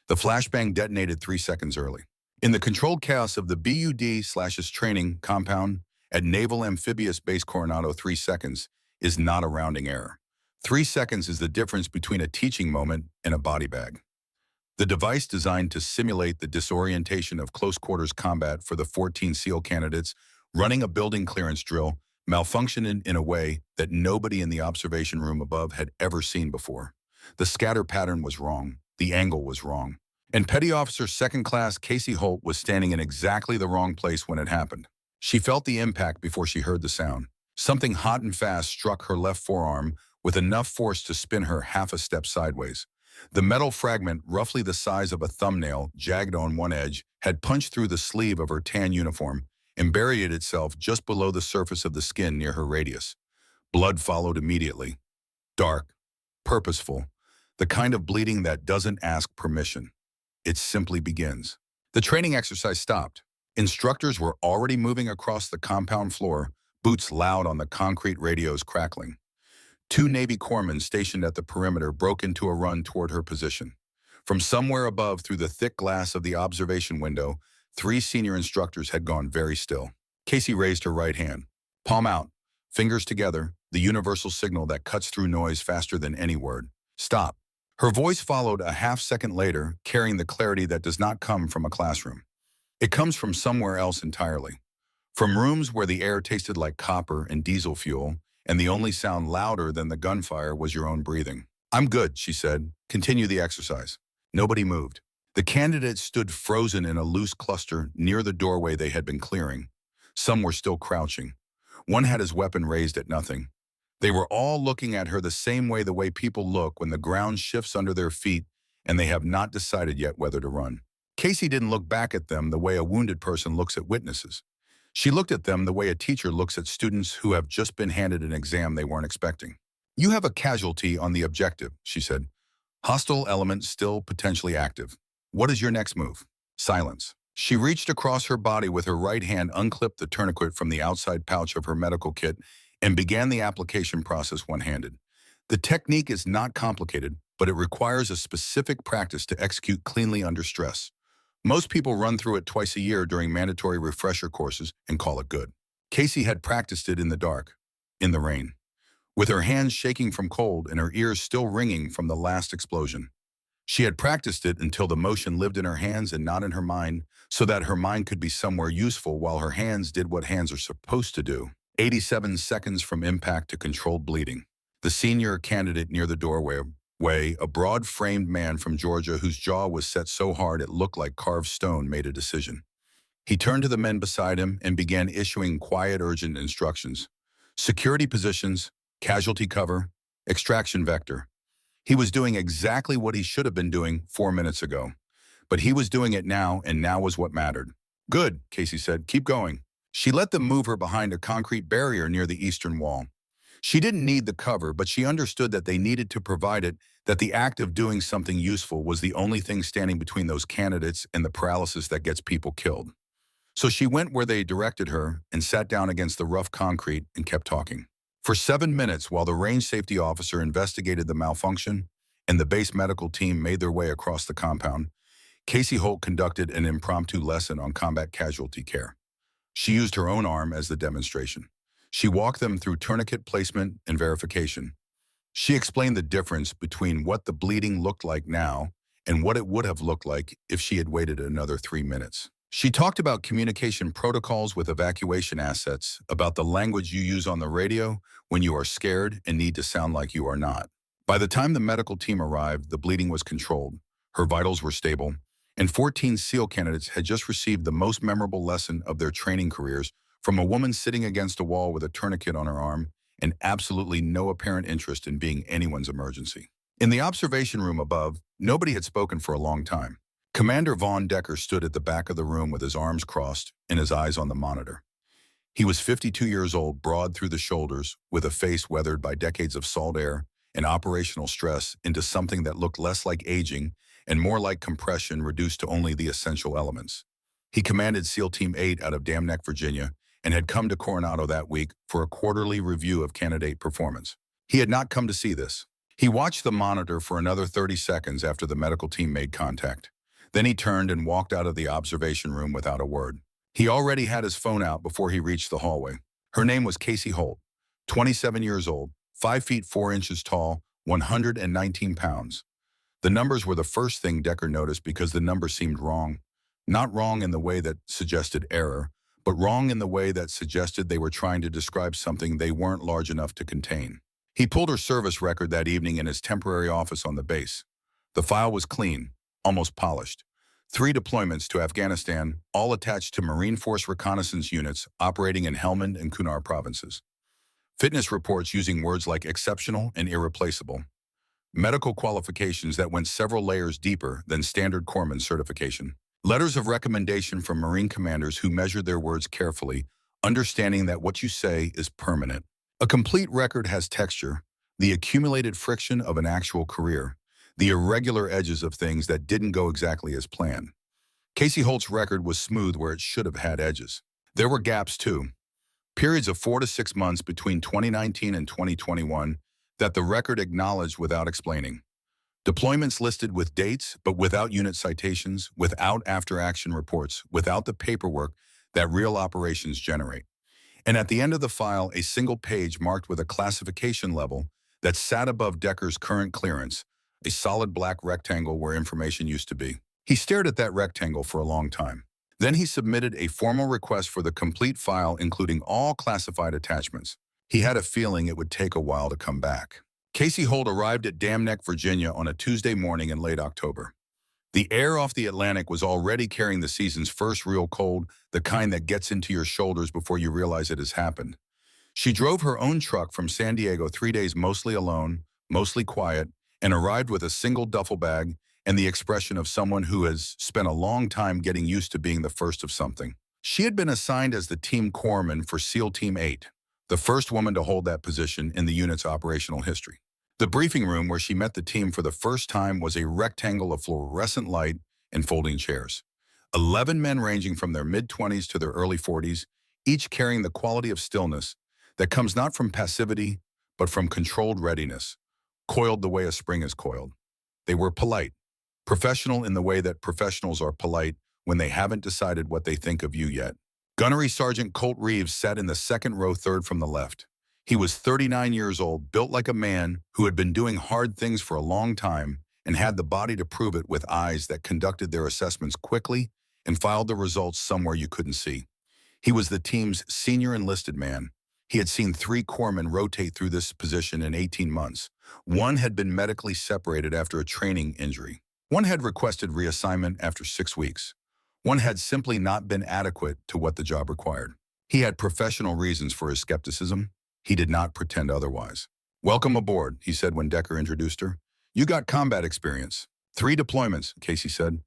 The flashbang detonated 3 seconds early. In the controlled chaos of the BUD/'s training compound at Naval Amphibious Base Coronado, 3 seconds is not a rounding error. 3 seconds is the difference between a teaching moment and a body bag. The device designed to simulate the disorientation of close-quarters combat for the 14 SEAL candidates running a building clearance drill malfunctioned in a way that nobody in the observation room above had ever seen before. The scatter pattern was wrong. The angle was wrong. And Petty Officer Second Class Casey Holt was standing in exactly the wrong place when it happened. She felt the impact before she heard the sound. Something hot and fast struck her left forearm with enough force to spin her half a step sideways. The metal fragment, roughly the size of a thumbnail, jagged on one edge, had punched through the sleeve of her tan uniform and buried itself just below the surface of the skin near her radius. Blood followed immediately. Dark, purposeful, the kind of bleeding that doesn't ask permission. It simply begins. The training exercise stopped. Instructors were already moving across the compound floor, boots loud on the concrete radios crackling. 2 Navy corpsmen stationed at the perimeter broke into a run toward her position. From somewhere above, through the thick glass of the observation window, 3 senior instructors had gone very still. Casey raised her right hand. Palm out, fingers together, the universal signal that cuts through noise faster than any word. Stop. Her voice followed a half-second later, carrying the clarity that does not come from a classroom. It comes from somewhere else entirely. From rooms where the air tasted like copper and diesel fuel, and the only sound louder than the gunfire was your own breathing. I'm good, she said. Continue the exercise. Nobody moved. The candidates stood frozen in a loose cluster near the doorway they had been clearing. Some were still crouching. One had his weapon raised at nothing. They were all looking at her the way people look when the ground shifts under their feet and they have not decided yet whether to run. Casey didn't look back at them the way a wounded person looks at witnesses. She looked at them the way a teacher looks at students who have just been handed an exam they weren't expecting. You have a casualty on the objective, she said. Hostile element still potentially active. What is your next move? Silence. She reached across her body with her right hand, unclipped the tourniquet from the outside pouch of her medical kit, and began the application process one-handed. The technique is not complicated, but it requires a specific practice to execute cleanly under stress. Most people run through it twice a year during mandatory refresher courses and call it good. Casey had practiced it in the dark, in the rain, with her hands shaking from cold and her ears still ringing from the last explosion. She had practiced it until the motion lived in her hands and not in her mind, so that her mind could be somewhere useful while her hands did what hands are supposed to do. 87 seconds from impact to controlled bleeding. The senior candidate near the doorway, a broad-framed man from Georgia whose jaw was set so hard it looked like carved stone, made a decision. He turned to the men beside him and began issuing quiet, urgent instructions. Security positions, casualty cover, extraction vector. He was doing exactly what he should have been doing 4 minutes ago. But he was doing it now, and now was what mattered. Good, Casey said. Keep going. She let them move her behind a concrete barrier near the eastern wall. She didn't need the cover, but she understood that they needed to provide it, that the act of doing something useful was the only thing standing between those candidates and the paralysis that gets people killed. So she went where they directed her and sat down against the rough concrete and kept talking. For 7 minutes, while the range safety officer investigated the malfunction and the base medical team made their way across the compound, Casey Holt conducted an impromptu lesson on combat casualty care. She used her own arm as the demonstration. She walked them through tourniquet placement and verification. She explained the difference between what the bleeding looked like now and what it would have looked like if she had waited another 3 minutes. She talked about communication protocols with evacuation assets, about the language you use on the radio when you are scared and need to sound like you are not. By the time the medical team arrived, the bleeding was controlled, her vitals were stable, and 14 SEAL candidates had just received the most memorable lesson of their training careers from a woman sitting against a wall with a tourniquet on her arm and absolutely no apparent interest in being anyone's emergency. In the observation room above, nobody had spoken for a long time. Commander Von Decker stood at the back of the room with his arms crossed and his eyes on the monitor. He was 52 years old, broad through the shoulders, with a face weathered by decades of salt air and operational stress into something that looked less like aging and more like compression reduced to only the essential elements. He commanded SEAL Team 8 out of Dam Neck, Virginia, and had come to Coronado that week for a quarterly review of candidate performance. He had not come to see this. He watched the monitor for another 30 seconds after the medical team made contact. Then he turned and walked out of the observation room without a word. He already had his phone out before he reached the hallway. Her name was Casey Holt, 27 years old, 5 feet 4 inches tall, 119 pounds. The numbers were the first thing Decker noticed because the number seemed wrong. Not wrong in the way that suggested error, but wrong in the way that suggested they were trying to describe something they weren't large enough to contain. He pulled her service record that evening in his temporary office on the base. The file was clean, almost polished. 3 deployments to Afghanistan, all attached to Marine Force reconnaissance units operating in Helmand and Kunar provinces. Fitness reports using words like exceptional and irreplaceable. Medical qualifications that went several layers deeper than standard corpsman certification. Letters of recommendation from Marine commanders who measured their words carefully, understanding that what you say is permanent. A complete record has texture, the accumulated friction of an actual career, the irregular edges of things that didn't go exactly as planned. Casey Holt's record was smooth where it should have had edges. There were gaps too. Periods of 4 to 6 months between 2019 and 2021 that the record acknowledged without explaining. Deployments listed with dates, but without unit citations, without after-action reports, without the paperwork that real operations generate. And at the end of the file, a single page marked with a classification level that sat above Decker's current clearance, a solid black rectangle where information used to be. He stared at that rectangle for a long time. Then he submitted a formal request for the complete file, including all classified attachments. He had a feeling it would take a while to come back. Casey Holt arrived at Dam Neck, Virginia on a Tuesday morning in late October. The air off the Atlantic was already carrying the season's first real cold, the kind that gets into your shoulders before you realize it has happened. She drove her own truck from San Diego 3 days mostly alone, mostly quiet, and arrived with a single duffel bag and the expression of someone who has spent a long time getting used to being the first of something. She had been assigned as the team corpsman for SEAL Team 8, the first woman to hold that position in the unit's operational history. The briefing room where she met the team for the first time was a rectangle of fluorescent light and folding chairs. 11 men ranging from their mid-20s to their early 40s, each carrying the quality of stillness that comes not from passivity, but from controlled readiness, coiled the way a spring is coiled. They were polite, professional in the way that professionals are polite when they haven't decided what they think of you yet. Gunnery Sergeant Colt Reeves sat in the second row, third from the left. He was 39 years old, built like a man who had been doing hard things for a long time and had the body to prove it, with eyes that conducted their assessments quickly and filed the results somewhere you couldn't see. He was the team's senior enlisted man. He had seen 3 corpsmen rotate through this position in 18 months. One had been medically separated after a training injury. One had requested reassignment after 6 weeks. One had simply not been adequate to what the job required. He had professional reasons for his skepticism. He did not pretend otherwise. "Welcome aboard," he said when Decker introduced her. "You got combat experience." 3 deployments, Casey said.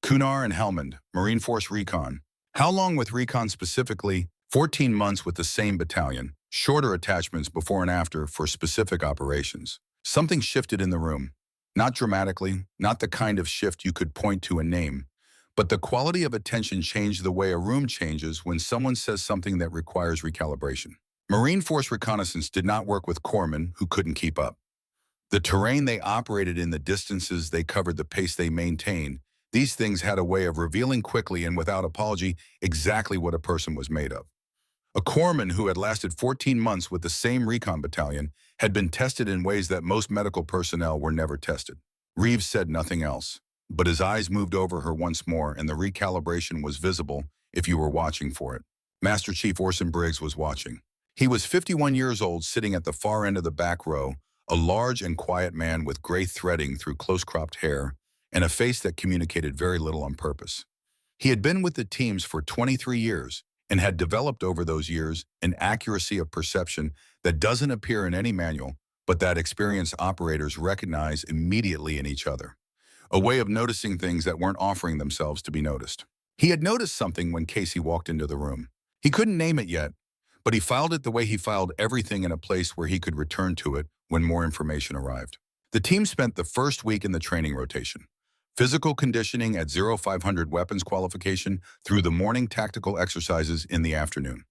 Kunar and Helmand, Marine Force Recon. "How long with Recon specifically?" 14 months with the same battalion. Shorter attachments before and after for specific operations. Something shifted in the room. Not dramatically, not the kind of shift you could point to and name, but the quality of attention changed the way a room changes when someone says something that requires recalibration. Marine Force reconnaissance did not work with corpsmen who couldn't keep up. The terrain they operated in, the distances they covered, the pace they maintained, these things had a way of revealing quickly and without apology exactly what a person was made of. A corpsman who had lasted 14 months with the same recon battalion had been tested in ways that most medical personnel were never tested. Reeves said nothing else, but his eyes moved over her once more, and the recalibration was visible if you were watching for it. Master Chief Orson Briggs was watching. He was 51 years old, sitting at the far end of the back row, a large and quiet man with gray threading through close-cropped hair and a face that communicated very little on purpose. He had been with the teams for 23 years and had developed over those years an accuracy of perception that doesn't appear in any manual, but that experienced operators recognize immediately in each other. A way of noticing things that weren't offering themselves to be noticed. He had noticed something when Casey walked into the room. He couldn't name it yet, but he filed it the way he filed everything, in a place where he could return to it when more information arrived. The team spent the first week in the training rotation. Physical conditioning at 0500 weapons qualification through the morning tactical exercises in the afternoon.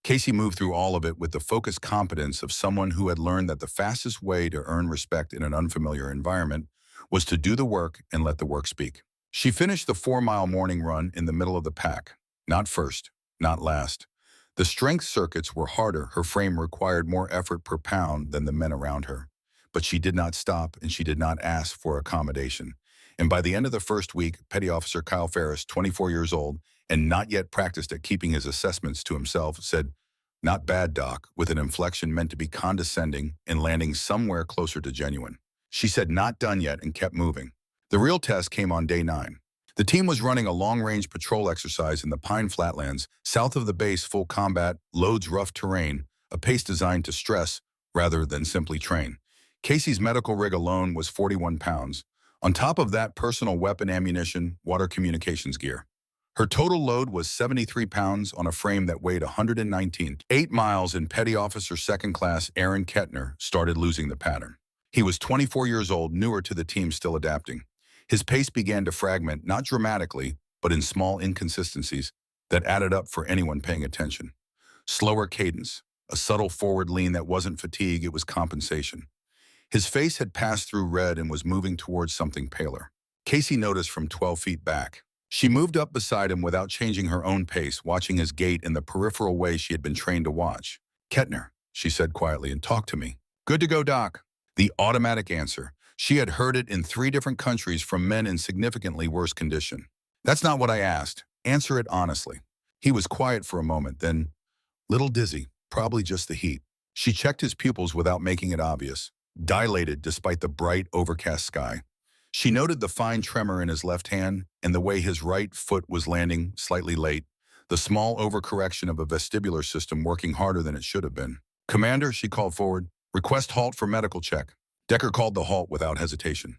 Casey moved through all of it with the focused competence of someone who had learned that the fastest way to earn respect in an unfamiliar environment was to do the work and let the work speak. She finished the 4-mile morning run in the middle of the pack. Not first, not last. The strength circuits were harder, her frame required more effort per pound than the men around her. But she did not stop and she did not ask for accommodation. And by the end of the first week, Petty Officer Kyle Ferris, 24 years old, and not yet practiced at keeping his assessments to himself, said, "Not bad, Doc," with an inflection meant to be condescending and landing somewhere closer to genuine. She said, "Not done yet," and kept moving. The real test came on day 9. The team was running a long-range patrol exercise in the Pine Flatlands, south of the base, full combat, loads rough terrain, a pace designed to stress rather than simply train. Casey's medical rig alone was 41 pounds. On top of that, personal weapon ammunition, water communications gear. Her total load was 73 pounds on a frame that weighed 119. 8 miles in Petty Officer Second Class Aaron Kettner started losing the pattern. He was 24 years old, newer to the team, still adapting. His pace began to fragment, not dramatically, but in small inconsistencies that added up for anyone paying attention. Slower cadence, a subtle forward lean that wasn't fatigue, it was compensation. His face had passed through red and was moving towards something paler. Casey noticed from 12 feet back. She moved up beside him without changing her own pace, watching his gait in the peripheral way she had been trained to watch. "Kettner," she said quietly, "and talk to me." "Good to go, Doc." The automatic answer. She had heard it in 3 different countries from men in significantly worse condition. "That's not what I asked. Answer it honestly." He was quiet for a moment, then, "Little dizzy, probably just the heat." She checked his pupils without making it obvious, dilated despite the bright, overcast sky. She noted the fine tremor in his left hand and the way his right foot was landing slightly late, the small overcorrection of a vestibular system working harder than it should have been. "Commander," she called forward, "request halt for medical check." Decker called the halt without hesitation.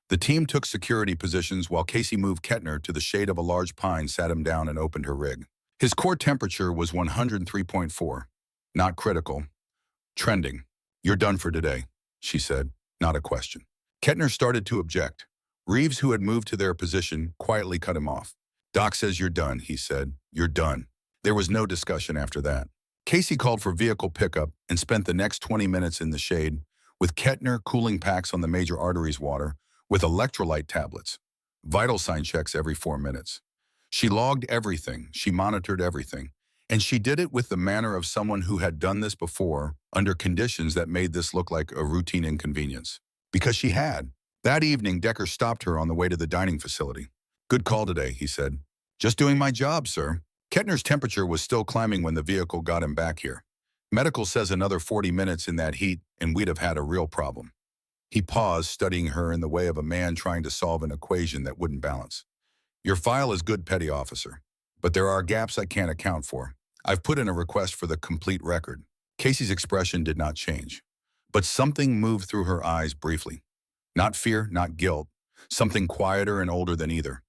The team took security positions while Casey moved Kettner to the shade of a large pine, sat him down, and opened her rig. His core temperature was 103.4. Not critical. Trending. "You're done for today," she said, not a question. Kettner started to object. Reeves, who had moved to their position, quietly cut him off. "Doc says you're done," he said. "You're done." There was no discussion after that. Casey called for vehicle pickup and spent the next 20 minutes in the shade, with Kettner cooling packs on the major arteries water, with electrolyte tablets, vital sign checks every 4 minutes. She logged everything, she monitored everything, and she did it with the manner of someone who had done this before under conditions that made this look like a routine inconvenience. Because she had. That evening, Decker stopped her on the way to the dining facility. "Good call today," he said. "Just doing my job, sir." Kettner's temperature was still climbing when the vehicle got him back here. "Medical says another 40 minutes in that heat, and we'd have had a real problem." He paused, studying her in the way of a man trying to solve an equation that wouldn't balance. "Your file is good, Petty Officer, but there are gaps I can't account for. I've put in a request for the complete record." Casey's expression did not change, but something moved through her eyes briefly. Not fear, not guilt, something quieter and older than either.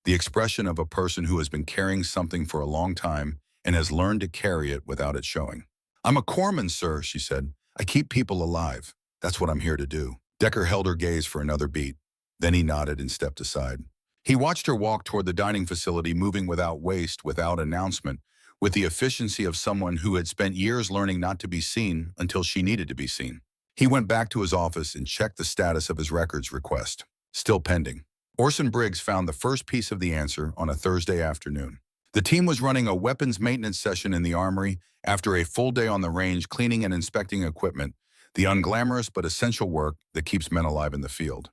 The expression of a person who has been carrying something for a long time and has learned to carry it without it showing. "I'm a corpsman, sir," she said. "I keep people alive. That's what I'm here to do." Decker held her gaze for another beat. Then he nodded and stepped aside. He watched her walk toward the dining facility, moving without waste, without announcement, with the efficiency of someone who had spent years learning not to be seen until she needed to be seen. He went back to his office and checked the status of his records request. Still pending. Orson Briggs found the first piece of the answer on a Thursday afternoon. The team was running a weapons maintenance session in the armory after a full day on the range cleaning and inspecting equipment, the unglamorous but essential work that keeps men alive in the field.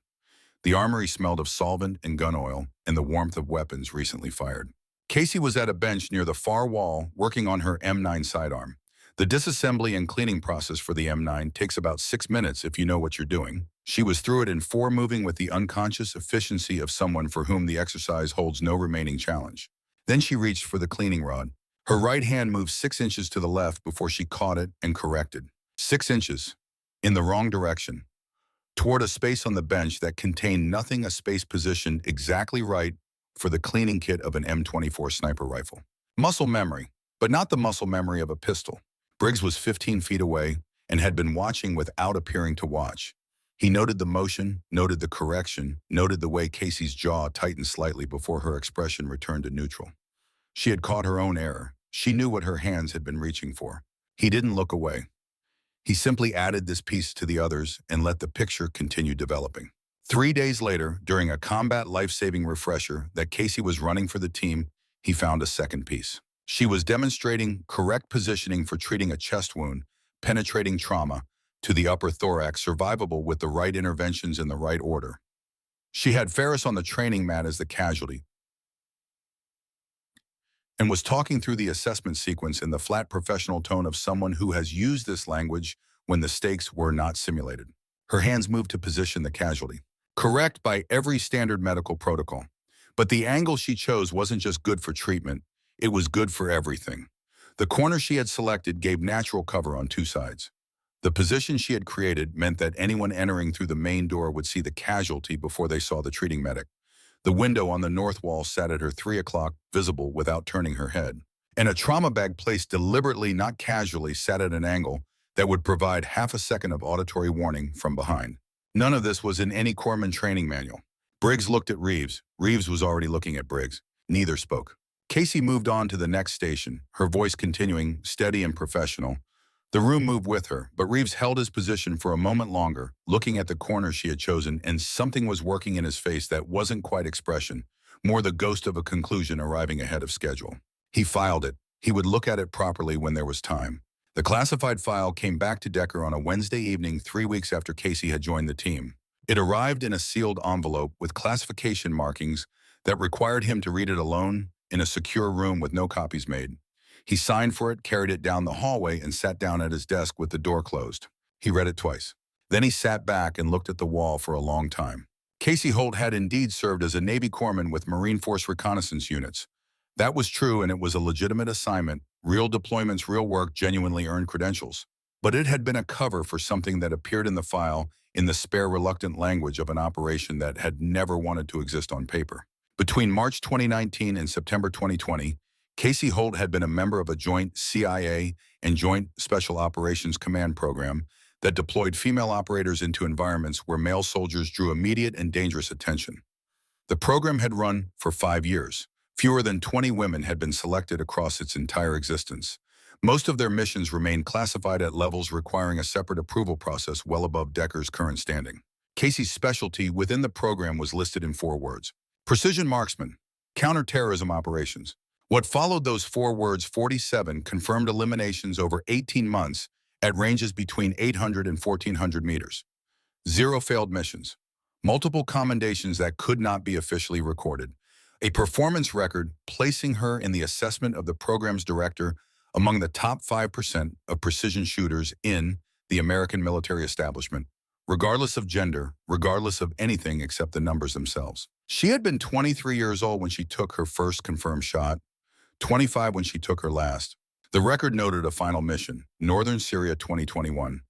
The armory smelled of solvent and gun oil and the warmth of weapons recently fired. Casey was at a bench near the far wall working on her M9 sidearm. The disassembly and cleaning process for the M9 takes about 6 minutes if you know what you're doing. She was through it in 4, moving with the unconscious efficiency of someone for whom the exercise holds no remaining challenge. Then she reached for the cleaning rod. Her right hand moved 6 inches to the left before she caught it and corrected. 6 inches. In the wrong direction. Toward a space on the bench that contained nothing, a space positioned exactly right for the cleaning kit of an M24 sniper rifle. Muscle memory, but not the muscle memory of a pistol. Briggs was 15 feet away and had been watching without appearing to watch. He noted the motion, noted the correction, noted the way Casey's jaw tightened slightly before her expression returned to neutral. She had caught her own error. She knew what her hands had been reaching for. He didn't look away. He simply added this piece to the others and let the picture continue developing. 3 days later, during a combat life-saving refresher that Casey was running for the team, he found a second piece. She was demonstrating correct positioning for treating a chest wound, penetrating trauma, to the upper thorax, survivable with the right interventions in the right order. She had Ferris on the training mat as the casualty and was talking through the assessment sequence in the flat professional tone of someone who has used this language when the stakes were not simulated. Her hands moved to position the casualty. Correct by every standard medical protocol. But the angle she chose wasn't just good for treatment, it was good for everything. The corner she had selected gave natural cover on two sides. The position she had created meant that anyone entering through the main door would see the casualty before they saw the treating medic. The window on the north wall sat at her 3 o'clock, visible without turning her head. And a trauma bag placed deliberately, not casually, sat at an angle that would provide half a second of auditory warning from behind. None of this was in any corpsman training manual. Briggs looked at Reeves. Reeves was already looking at Briggs. Neither spoke. Casey moved on to the next station, her voice continuing, steady and professional. The room moved with her, but Reeves held his position for a moment longer, looking at the corner she had chosen, and something was working in his face that wasn't quite expression, more the ghost of a conclusion arriving ahead of schedule. He filed it. He would look at it properly when there was time. The classified file came back to Decker on a Wednesday evening 3 weeks after Casey had joined the team. It arrived in a sealed envelope with classification markings that required him to read it alone in a secure room with no copies made. He signed for it, carried it down the hallway, and sat down at his desk with the door closed. He read it twice. Then he sat back and looked at the wall for a long time. Casey Holt had indeed served as a Navy corpsman with Marine Force reconnaissance units. That was true, and it was a legitimate assignment. Real deployments, real work, genuinely earned credentials. But it had been a cover for something that appeared in the file in the spare, reluctant language of an operation that had never wanted to exist on paper. Between March 2019 and September 2020, Casey Holt had been a member of a joint CIA and Joint Special Operations Command program that deployed female operators into environments where male soldiers drew immediate and dangerous attention. The program had run for 5 years. Fewer than 20 women had been selected across its entire existence. Most of their missions remained classified at levels requiring a separate approval process well above Decker's current standing. Casey's specialty within the program was listed in 4 words: precision marksman, counterterrorism operations. What followed those 4 words, 47 confirmed eliminations over 18 months at ranges between 800 and 1,400 meters. 0 failed missions. Multiple commendations that could not be officially recorded. A performance record placing her in the assessment of the program's director among the top 5% of precision shooters in the American military establishment, regardless of gender, regardless of anything except the numbers themselves. She had been 23 years old when she took her first confirmed shot, 25 when she took her last. The record noted a final mission, Northern Syria 2021.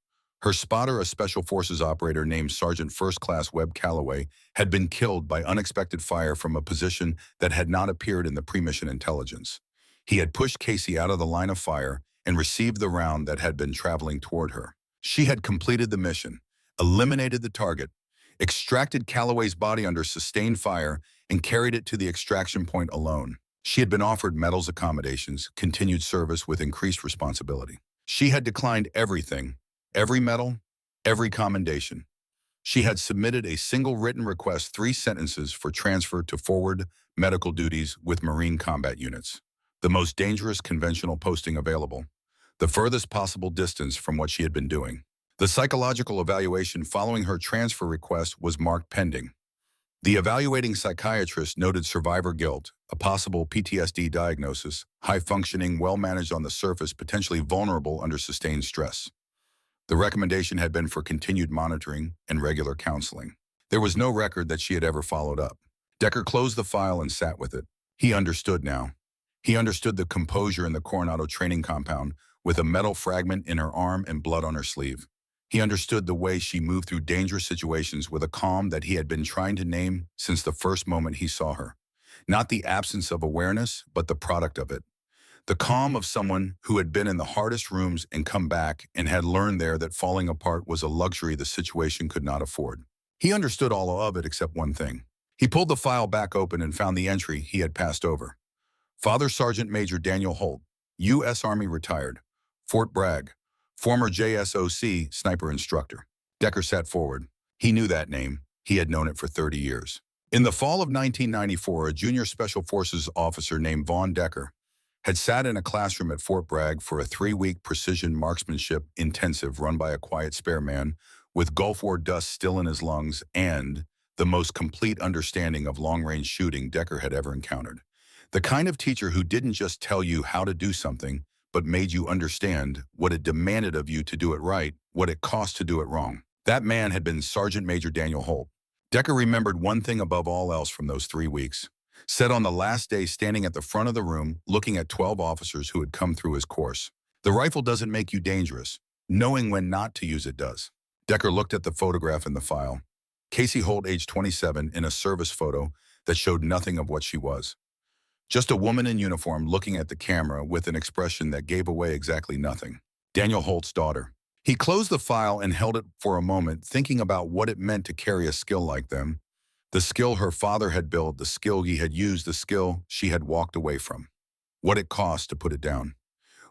Her spotter, a Special Forces operator named Sergeant First Class Webb Calloway, had been killed by unexpected fire from a position that had not appeared in the pre-mission intelligence. He had pushed Casey out of the line of fire and received the round that had been traveling toward her. She had completed the mission, eliminated the target, extracted Calloway's body under sustained fire, and carried it to the extraction point alone. She had been offered medals, accommodations, continued service with increased responsibility. She had declined everything, every medal, every commendation. She had submitted a single written request, 3 sentences for transfer to forward medical duties with Marine combat units, the most dangerous conventional posting available, the furthest possible distance from what she had been doing. The psychological evaluation following her transfer request was marked pending. The evaluating psychiatrist noted survivor guilt, a possible PTSD diagnosis, high-functioning, well-managed on the surface, potentially vulnerable under sustained stress. The recommendation had been for continued monitoring and regular counseling. There was no record that she had ever followed up. Decker closed the file and sat with it. He understood now. He understood the composure in the Coronado training compound with a metal fragment in her arm and blood on her sleeve. He understood the way she moved through dangerous situations with a calm that he had been trying to name since the first moment he saw her. Not the absence of awareness, but the product of it. The calm of someone who had been in the hardest rooms and come back and had learned there that falling apart was a luxury the situation could not afford. He understood all of it except one thing. He pulled the file back open and found the entry he had passed over. Father Sergeant Major Daniel Holt, U.S. Army retired, Fort Bragg, former JSOC sniper instructor. Decker sat forward. He knew that name. He had known it for 30 years. In the fall of 1994, a junior Special Forces officer named Vaughn Decker had sat in a classroom at Fort Bragg for a 3-week precision marksmanship intensive run by a quiet spare man with Gulf War dust still in his lungs and the most complete understanding of long-range shooting Decker had ever encountered. The kind of teacher who didn't just tell you how to do something, but made you understand what it demanded of you to do it right, what it cost to do it wrong. That man had been Sergeant Major Daniel Holt. Decker remembered one thing above all else from those 3 weeks. Said on the last day standing at the front of the room, looking at 12 officers who had come through his course. The rifle doesn't make you dangerous. Knowing when not to use it does. Decker looked at the photograph in the file. Casey Holt, age 27, in a service photo that showed nothing of what she was. Just a woman in uniform looking at the camera with an expression that gave away exactly nothing. Daniel Holt's daughter. He closed the file and held it for a moment, thinking about what it meant to carry a skill like them. The skill her father had built, the skill he had used, the skill she had walked away from. What it cost to put it down.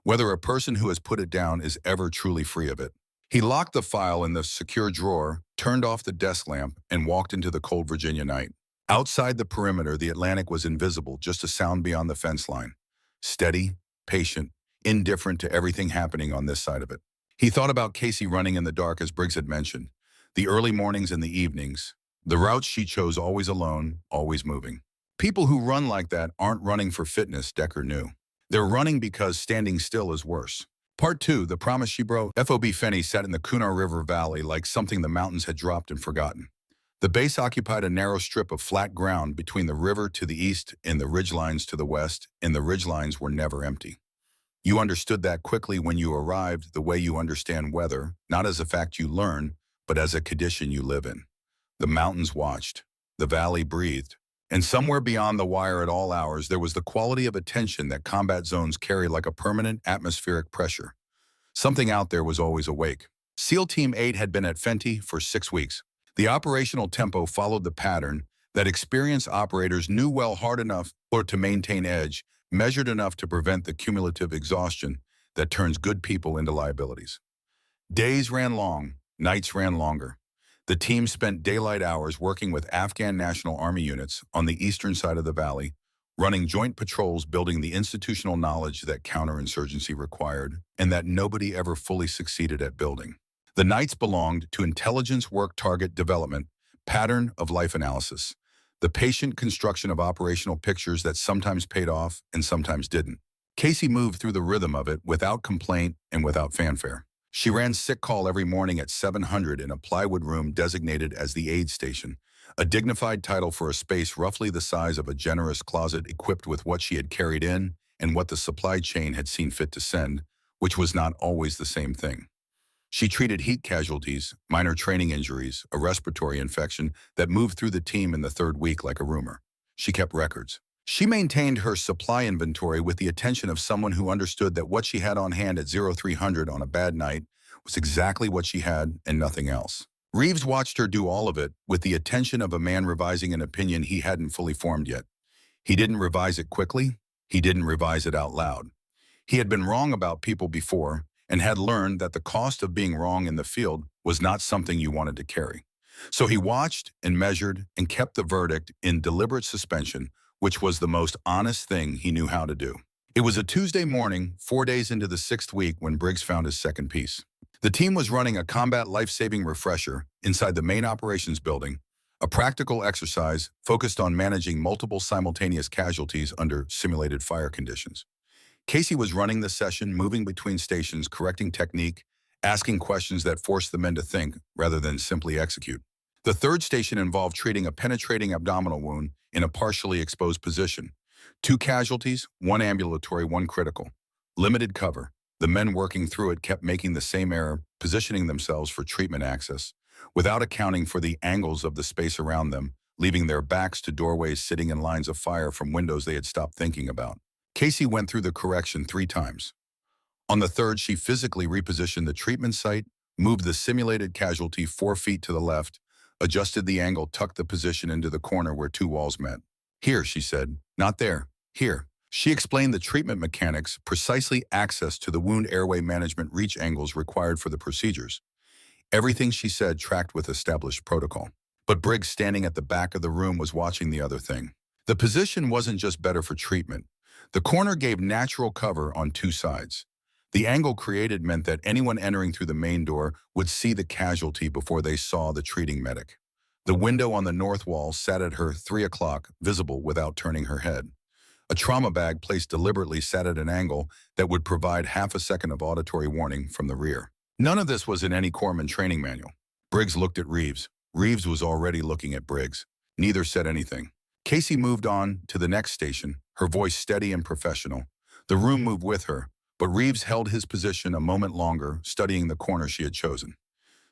Whether a person who has put it down is ever truly free of it. He locked the file in the secure drawer, turned off the desk lamp, and walked into the cold Virginia night. Outside the perimeter, the Atlantic was invisible, just a sound beyond the fence line. Steady, patient, indifferent to everything happening on this side of it. He thought about Casey running in the dark, as Briggs had mentioned. The early mornings and the evenings. The routes she chose, always alone, always moving. People who run like that aren't running for fitness, Decker knew. They're running because standing still is worse. Part 2, the promise she broke. FOB Fenney sat in the Cunard River Valley like something the mountains had dropped and forgotten. The base occupied a narrow strip of flat ground between the river to the east and the ridgelines to the west, and the ridgelines were never empty. You understood that quickly when you arrived, the way you understand weather, not as a fact you learn, but as a condition you live in. The mountains watched, the valley breathed, and somewhere beyond the wire at all hours there was the quality of attention that combat zones carry like a permanent atmospheric pressure. Something out there was always awake. SEAL Team 8 had been at Fenty for 6 weeks. The operational tempo followed the pattern that experienced operators knew well, hard enough to maintain edge, measured enough to prevent the cumulative exhaustion that turns good people into liabilities. Days ran long, nights ran longer. The team spent daylight hours working with Afghan National Army units on the eastern side of the valley, running joint patrols, building the institutional knowledge that counterinsurgency required and that nobody ever fully succeeded at building. The nights belonged to intelligence work, target development, pattern of life analysis, the patient construction of operational pictures that sometimes paid off and sometimes didn't. Casey moved through the rhythm of it without complaint and without fanfare. She ran sick call every morning at 700 in a plywood room designated as the aid station, a dignified title for a space roughly the size of a generous closet equipped with what she had carried in and what the supply chain had seen fit to send, which was not always the same thing. She treated heat casualties, minor training injuries, a respiratory infection that moved through the team in the 3rd week like a rumor. She kept records. She maintained her supply inventory with the attention of someone who understood that what she had on hand at 0300 on a bad night was exactly what she had and nothing else. Reeves watched her do all of it with the attention of a man revising an opinion he hadn't fully formed yet. He didn't revise it quickly. He didn't revise it out loud. He had been wrong about people before, and had learned that the cost of being wrong in the field was not something you wanted to carry. So he watched and measured and kept the verdict in deliberate suspension, which was the most honest thing he knew how to do. It was a Tuesday morning, 4 days into the 6th week, when Briggs found his second piece. The team was running a combat life-saving refresher inside the main operations building, a practical exercise focused on managing multiple simultaneous casualties under simulated fire conditions. Casey was running the session, moving between stations, correcting technique, asking questions that forced the men to think rather than simply execute. The 3rd station involved treating a penetrating abdominal wound in a partially exposed position. 2 casualties, 1 ambulatory, 1 critical. Limited cover. The men working through it kept making the same error, positioning themselves for treatment access, without accounting for the angles of the space around them, leaving their backs to doorways, sitting in lines of fire from windows they had stopped thinking about. Casey went through the correction 3 times. On the 3rd, she physically repositioned the treatment site, moved the simulated casualty 4 feet to the left, adjusted the angle, tucked the position into the corner where 2 walls met. Here, she said, not there, here. She explained the treatment mechanics, precisely access to the wound airway management reach angles required for the procedures. Everything she said tracked with established protocol. But Briggs, standing at the back of the room, was watching the other thing. The position wasn't just better for treatment. The corner gave natural cover on two sides. The angle created meant that anyone entering through the main door would see the casualty before they saw the treating medic. The window on the north wall sat at her 3 o'clock, visible without turning her head. A trauma bag placed deliberately sat at an angle that would provide half a second of auditory warning from the rear. None of this was in any corpsman training manual. Briggs looked at Reeves. Reeves was already looking at Briggs. Neither said anything. Casey moved on to the next station, her voice steady and professional. The room moved with her, but Reeves held his position a moment longer, studying the corner she had chosen.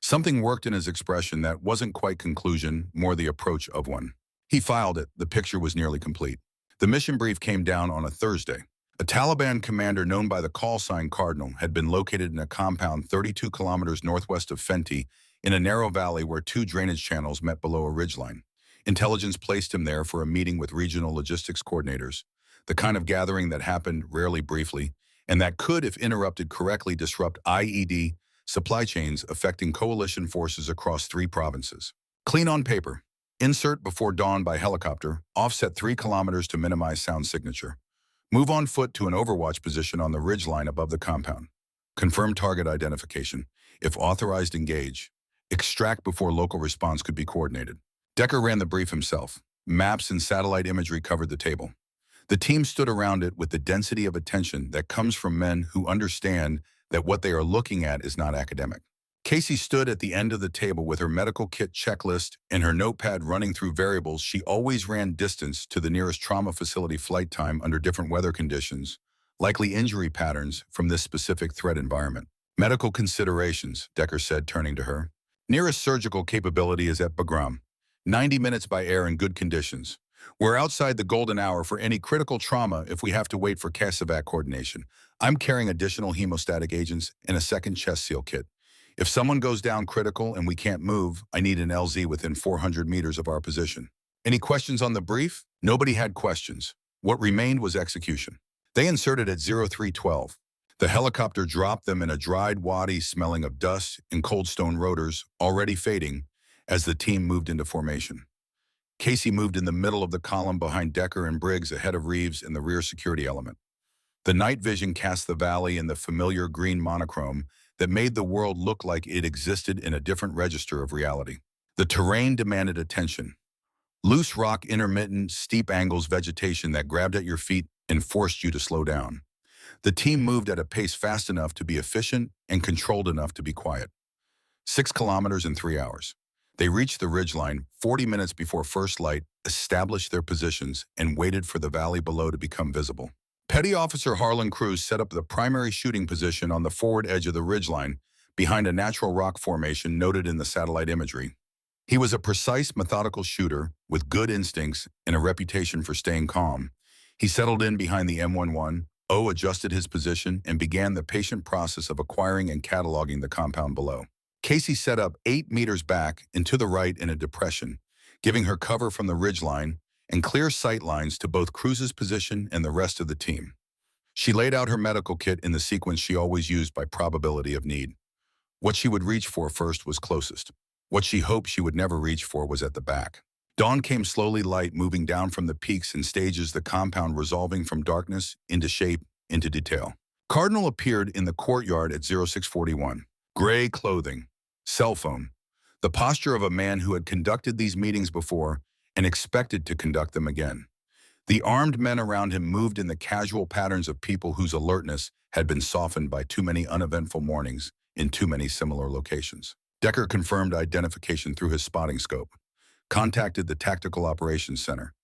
Something worked in his expression that wasn't quite conclusion, more the approach of one. He filed it. The picture was nearly complete. The mission brief came down on a Thursday. A Taliban commander known by the call sign Cardinal had been located in a compound 32 kilometers northwest of Fenty in a narrow valley where two drainage channels met below a ridgeline. Intelligence placed him there for a meeting with regional logistics coordinators, the kind of gathering that happened rarely briefly, and that could, if interrupted correctly, disrupt IED supply chains affecting coalition forces across 3 provinces. Clean on paper. Insert before dawn by helicopter, offset 3 kilometers to minimize sound signature. Move on foot to an overwatch position on the ridgeline above the compound. Confirm target identification. If authorized, engage. Extract before local response could be coordinated. Decker ran the brief himself. Maps and satellite imagery covered the table. The team stood around it with the density of attention that comes from men who understand that what they are looking at is not academic. Casey stood at the end of the table with her medical kit checklist and her notepad running through variables. She always ran distance to the nearest trauma facility, flight time under different weather conditions, likely injury patterns from this specific threat environment. Medical considerations, Decker said, turning to her. Nearest surgical capability is at Bagram. 90 minutes by air in good conditions. We're outside the golden hour for any critical trauma if we have to wait for CASEVAC coordination. I'm carrying additional hemostatic agents and a second chest seal kit. If someone goes down critical and we can't move, I need an LZ within 400 meters of our position. Any questions on the brief? Nobody had questions. What remained was execution. They inserted at 0312. The helicopter dropped them in a dried wadi smelling of dust and cold stone rotors, already fading, as the team moved into formation. Casey moved in the middle of the column behind Decker and Briggs, ahead of Reeves in the rear security element. The night vision cast the valley in the familiar green monochrome that made the world look like it existed in a different register of reality. The terrain demanded attention. Loose rock, intermittent, steep angles, vegetation that grabbed at your feet and forced you to slow down. The team moved at a pace fast enough to be efficient and controlled enough to be quiet. 6 kilometers in 3 hours. They reached the ridgeline 40 minutes before first light, established their positions, and waited for the valley below to become visible. Petty Officer Harlan Cruz set up the primary shooting position on the forward edge of the ridgeline, behind a natural rock formation noted in the satellite imagery. He was a precise, methodical shooter with good instincts and a reputation for staying calm. He settled in behind the M11, adjusted his position, and began the patient process of acquiring and cataloging the compound below. Casey set up 8 meters back and to the right in a depression, giving her cover from the ridgeline and clear sight lines to both Cruz's position and the rest of the team. She laid out her medical kit in the sequence she always used by probability of need. What she would reach for first was closest. What she hoped she would never reach for was at the back. Dawn came slowly, light moving down from the peaks and stages, the compound resolving from darkness into shape, into detail. Cardinal appeared in the courtyard at 0641. Gray clothing, cell phone, the posture of a man who had conducted these meetings before and expected to conduct them again. The armed men around him moved in the casual patterns of people whose alertness had been softened by too many uneventful mornings in too many similar locations. Decker confirmed identification through his spotting scope, contacted the Tactical Operations Center.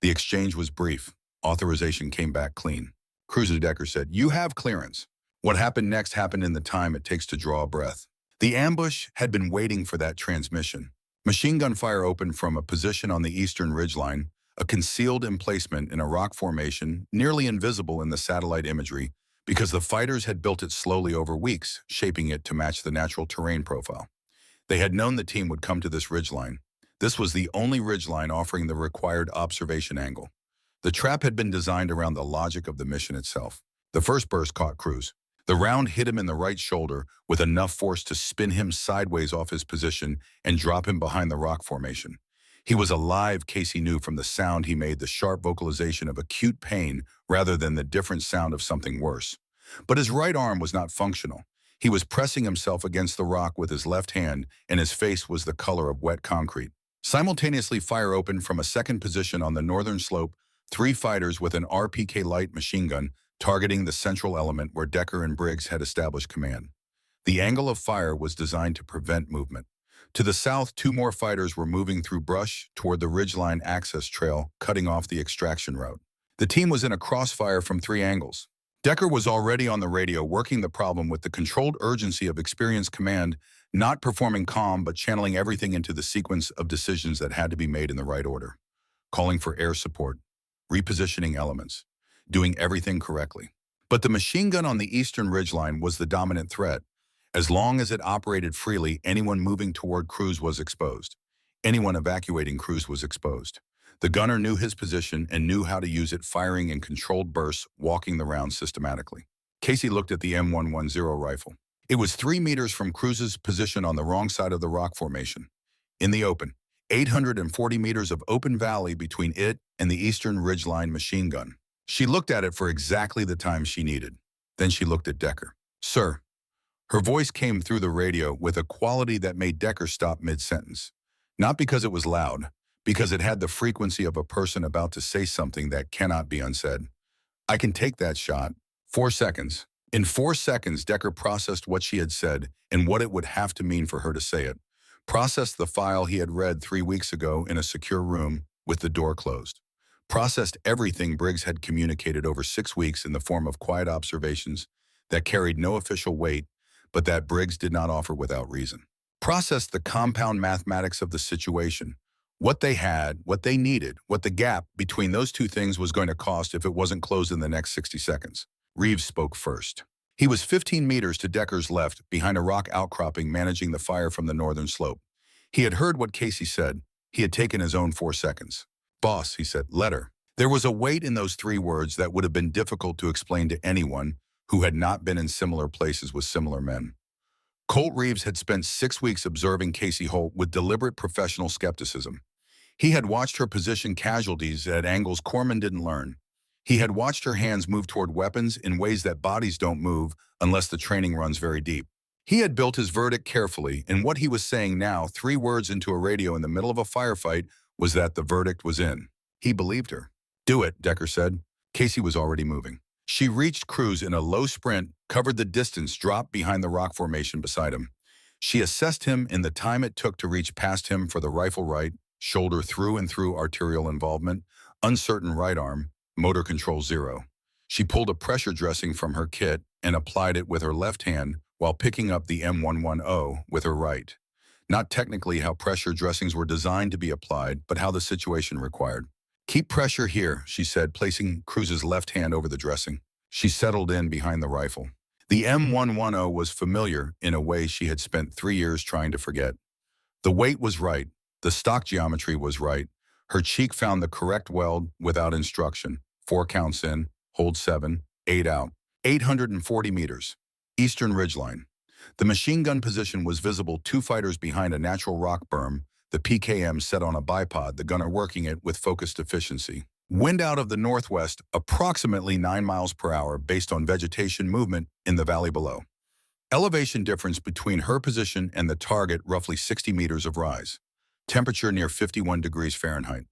The exchange was brief. Authorization came back clean. Cruz to Decker said, "You have clearance." What happened next happened in the time it takes to draw a breath. The ambush had been waiting for that transmission. Machine gun fire opened from a position on the eastern ridgeline, a concealed emplacement in a rock formation nearly invisible in the satellite imagery because the fighters had built it slowly over weeks, shaping it to match the natural terrain profile. They had known the team would come to this ridgeline. This was the only ridgeline offering the required observation angle. The trap had been designed around the logic of the mission itself. The first burst caught Cruz. The round hit him in the right shoulder with enough force to spin him sideways off his position and drop him behind the rock formation. He was alive, Casey knew from the sound he made, the sharp vocalization of acute pain rather than the different sound of something worse. But his right arm was not functional. He was pressing himself against the rock with his left hand, and his face was the color of wet concrete. Simultaneously, fire opened from a second position on the northern slope, 3 fighters with an RPK light machine gun targeting the central element where Decker and Briggs had established command. The angle of fire was designed to prevent movement. To the south, 2 more fighters were moving through brush toward the ridgeline access trail, cutting off the extraction route. The team was in a crossfire from 3 angles. Decker was already on the radio working the problem with the controlled urgency of experienced command, not performing calm but channeling everything into the sequence of decisions that had to be made in the right order. Calling for air support, repositioning elements, doing everything correctly. But the machine gun on the eastern ridgeline was the dominant threat. As long as it operated freely, anyone moving toward Cruz was exposed. Anyone evacuating Cruz was exposed. The gunner knew his position and knew how to use it, firing in controlled bursts, walking the round systematically. Casey looked at the M110 rifle. It was 3 meters from Cruz's position on the wrong side of the rock formation. In the open, 840 meters of open valley between it and the eastern ridgeline machine gun. She looked at it for exactly the time she needed. Then she looked at Decker. "Sir." Her voice came through the radio with a quality that made Decker stop mid-sentence. Not because it was loud, because it had the frequency of a person about to say something that cannot be unsaid. "I can take that shot." 4 seconds. In 4 seconds, Decker processed what she had said and what it would have to mean for her to say it. Processed the file he had read 3 weeks ago in a secure room with the door closed. Processed everything Briggs had communicated over 6 weeks in the form of quiet observations that carried no official weight, but that Briggs did not offer without reason. Processed the compound mathematics of the situation, what they had, what they needed, what the gap between those 2 things was going to cost if it wasn't closed in the next 60 seconds. Reeves spoke first. He was 15 meters to Decker's left, behind a rock outcropping managing the fire from the northern slope. He had heard what Casey said. He had taken his own 4 seconds. "Boss," he said, "letter." There was a weight in those 3 words that would have been difficult to explain to anyone who had not been in similar places with similar men. Colt Reeves had spent 6 weeks observing Casey Holt with deliberate professional skepticism. He had watched her position casualties at angles corpsmen didn't learn. He had watched her hands move toward weapons in ways that bodies don't move unless the training runs very deep. He had built his verdict carefully, and what he was saying now, 3 words into a radio in the middle of a firefight, was that the verdict was in. He believed her. "Do it," Decker said. Casey was already moving. She reached Cruz in a low sprint, covered the distance, dropped behind the rock formation beside him. She assessed him in the time it took to reach past him for the rifle right, shoulder through and through arterial involvement, uncertain right arm, motor control 0. She pulled a pressure dressing from her kit and applied it with her left hand while picking up the M110 with her right. Not technically how pressure dressings were designed to be applied, but how the situation required. "Keep pressure here," she said, placing Cruz's left hand over the dressing. She settled in behind the rifle. The M110 was familiar in a way she had spent 3 years trying to forget. The weight was right. The stock geometry was right. Her cheek found the correct weld without instruction. 4 counts in, hold 7, 8 out. 840 meters. Eastern ridgeline. The machine gun position was visible 2 fighters behind a natural rock berm, the PKM set on a bipod, the gunner working it with focused efficiency. Wind out of the northwest, approximately 9 miles per hour based on vegetation movement in the valley below. Elevation difference between her position and the target, roughly 60 meters of rise. Temperature near 51 degrees Fahrenheit.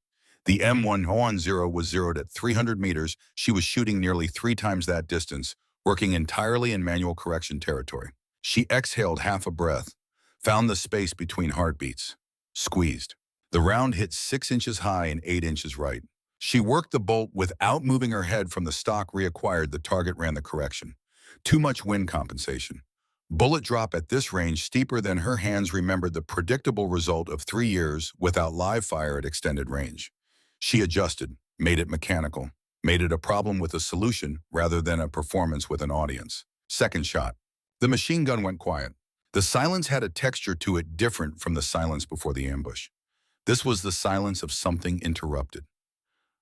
The M110 was zeroed at 300 meters. She was shooting nearly 3 times that distance, working entirely in manual correction territory. She exhaled half a breath, found the space between heartbeats. Squeezed. The round hit 6 inches high and 8 inches right. She worked the bolt without moving her head from the stock reacquired. The target ran the correction. Too much wind compensation. Bullet drop at this range steeper than her hands remembered, the predictable result of 3 years without live fire at extended range. She adjusted, made it mechanical, made it a problem with a solution rather than a performance with an audience. Second shot. The machine gun went quiet. The silence had a texture to it different from the silence before the ambush. This was the silence of something interrupted.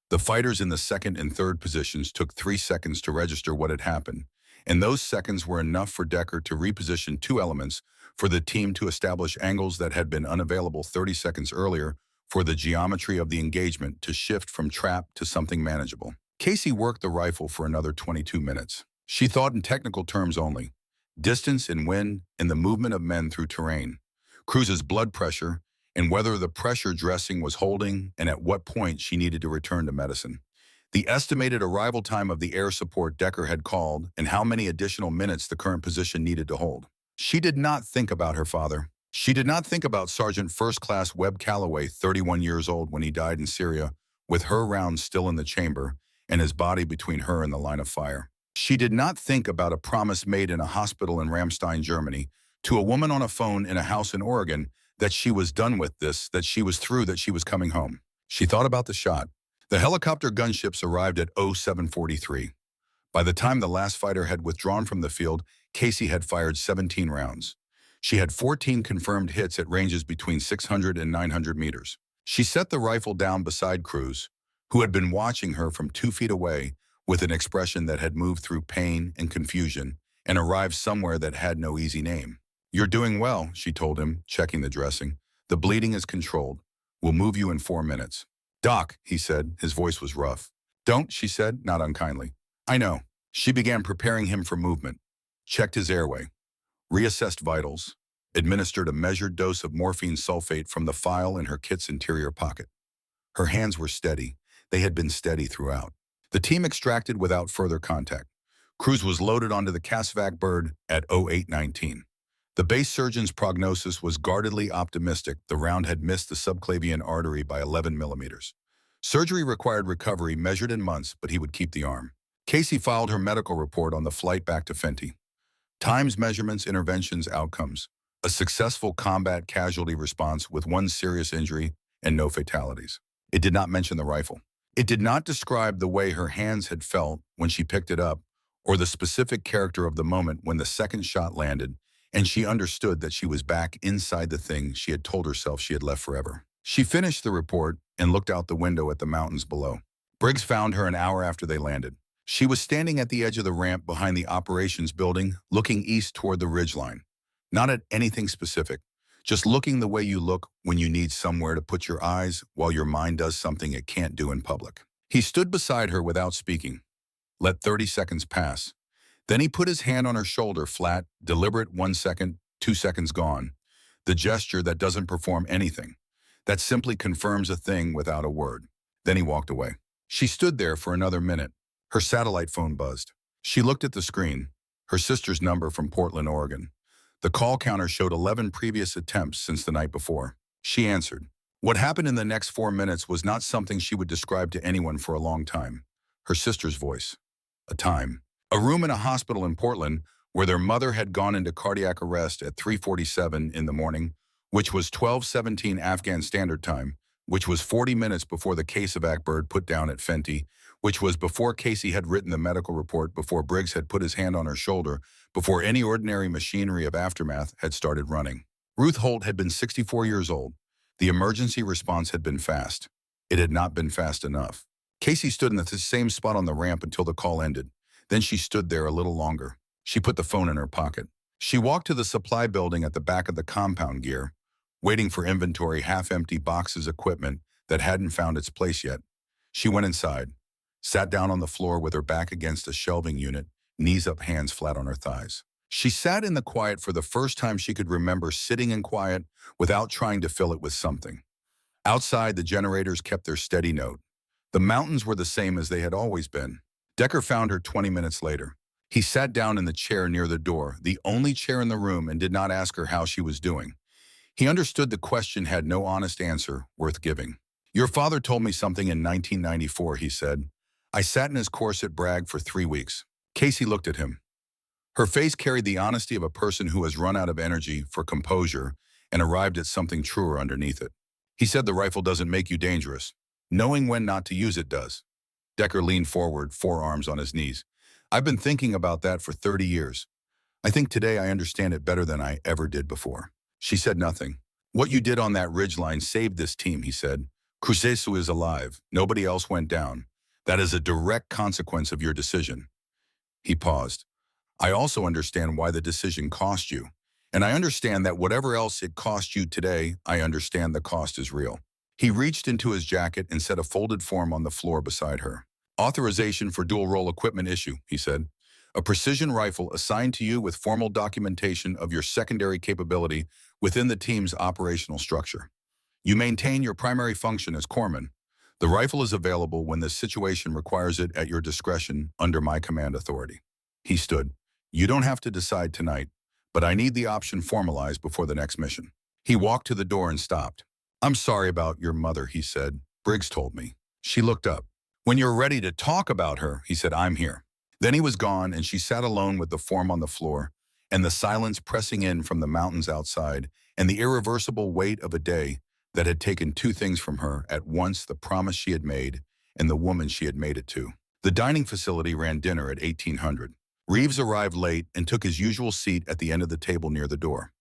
The fighters in the second and third positions took 3 seconds to register what had happened, and those seconds were enough for Decker to reposition two elements for the team to establish angles that had been unavailable 30 seconds earlier, for the geometry of the engagement to shift from trap to something manageable. Casey worked the rifle for another 22 minutes. She thought in technical terms only: distance and wind and the movement of men through terrain, Cruz's blood pressure, and whether the pressure dressing was holding and at what point she needed to return to medicine. The estimated arrival time of the air support Decker had called and how many additional minutes the current position needed to hold. She did not think about her father. She did not think about Sergeant First Class Webb Calloway, 31 years old when he died in Syria, with her rounds still in the chamber and his body between her and the line of fire. She did not think about a promise made in a hospital in Ramstein, Germany, to a woman on a phone in a house in Oregon, that she was done with this, that she was through, that she was coming home. She thought about the shot. The helicopter gunships arrived at 07:43. By the time the last fighter had withdrawn from the field, Casey had fired 17 rounds. She had 14 confirmed hits at ranges between 600 and 900 meters. She set the rifle down beside Cruz, who had been watching her from 2 feet away with an expression that had moved through pain and confusion and arrived somewhere that had no easy name. "You're doing well," she told him, checking the dressing. "The bleeding is controlled. We'll move you in 4 minutes." "Doc," he said. His voice was rough. "Don't," she said, not unkindly. "I know." She began preparing him for movement, checked his airway, reassessed vitals, administered a measured dose of morphine sulfate from the file in her kit's interior pocket. Her hands were steady. They had been steady throughout. The team extracted without further contact. Cruz was loaded onto the Casvac Bird at 08:19. The base surgeon's prognosis was guardedly optimistic. The round had missed the subclavian artery by 11 millimeters. Surgery required recovery measured in months, but he would keep the arm. Casey filed her medical report on the flight back to Fenty. Times, measurements, interventions, outcomes. A successful combat casualty response with 1 serious injury and no fatalities. It did not mention the rifle. It did not describe the way her hands had felt when she picked it up, or the specific character of the moment when the second shot landed, and she understood that she was back inside the thing she had told herself she had left forever. She finished the report and looked out the window at the mountains below. Briggs found her an hour after they landed. She was standing at the edge of the ramp behind the operations building, looking east toward the ridgeline. Not at anything specific, just looking the way you look when you need somewhere to put your eyes while your mind does something it can't do in public. He stood beside her without speaking. Let 30 seconds pass. Then he put his hand on her shoulder, flat, deliberate. 1 second, 2 seconds gone. The gesture that doesn't perform anything, that simply confirms a thing without a word. Then he walked away. She stood there for another minute. Her satellite phone buzzed. She looked at the screen, her sister's number from Portland, Oregon. The call counter showed 11 previous attempts since the night before. She answered. What happened in the next 4 minutes was not something she would describe to anyone for a long time. Her sister's voice. A time. A room in a hospital in Portland where their mother had gone into cardiac arrest at 3:47 in the morning, which was 12:17 Afghan Standard Time, which was 40 minutes before the Casvac Bird put down at Fenty, which was before Casey had written the medical report, before Briggs had put his hand on her shoulder, before any ordinary machinery of aftermath had started running. Ruth Holt had been 64 years old. The emergency response had been fast. It had not been fast enough. Casey stood in the same spot on the ramp until the call ended. Then she stood there a little longer. She put the phone in her pocket. She walked to the supply building at the back of the compound gear, waiting for inventory, half-empty boxes, equipment that hadn't found its place yet. She went inside, sat down on the floor with her back against a shelving unit, knees up, hands flat on her thighs. She sat in the quiet for the first time she could remember, sitting in quiet without trying to fill it with something. Outside, the generators kept their steady note. The mountains were the same as they had always been. Decker found her 20 minutes later. He sat down in the chair near the door, the only chair in the room, and did not ask her how she was doing. He understood the question had no honest answer worth giving. "Your father told me something in 1994, he said. "I sat in his corset brag for 3 weeks. Casey looked at him. Her face carried the honesty of a person who has run out of energy for composure and arrived at something truer underneath it. "He said the rifle doesn't make you dangerous. Knowing when not to use it does." Decker leaned forward, forearms on his knees. "I've been thinking about that for 30 years. I think today I understand it better than I ever did before." She said nothing. "What you did on that ridgeline saved this team," he said. "Cruzesu is alive. Nobody else went down. That is a direct consequence of your decision." He paused. I also understand why the decision cost you. And I understand that whatever else it cost you today, I understand the cost is real. He reached into his jacket and set a folded form on the floor beside her. Authorization for dual-role equipment issue, he said. A precision rifle assigned to you with formal documentation of your secondary capability within the team's operational structure. You maintain your primary function as corpsman. The rifle is available when the situation requires it at your discretion under my command authority. He stood. You don't have to decide tonight, but I need the option formalized before the next mission. He walked to the door and stopped. I'm sorry about your mother, he said. Briggs told me. She looked up. When you're ready to talk about her, he said, I'm here. Then he was gone, and she sat alone with the form on the floor, and the silence pressing in from the mountains outside, and the irreversible weight of a day that had taken two things from her at once: the promise she had made and the woman she had made it to. The dining facility ran dinner at 1800. Reeves arrived late and took his usual seat at the end of the table near the door.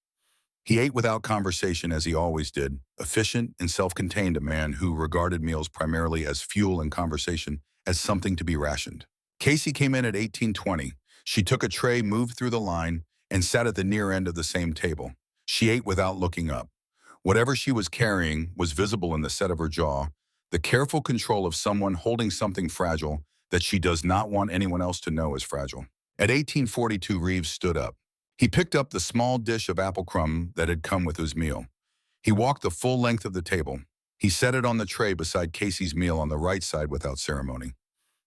He ate without conversation, as he always did, efficient and self-contained, a man who regarded meals primarily as fuel and conversation as something to be rationed. Casey came in at 1820. She took a tray, moved through the line, and sat at the near end of the same table. She ate without looking up. Whatever she was carrying was visible in the set of her jaw, the careful control of someone holding something fragile that she does not want anyone else to know is fragile. At 1842, Reeves stood up. He picked up the small dish of apple crumb that had come with his meal. He walked the full length of the table. He set it on the tray beside Casey's meal on the right side without ceremony.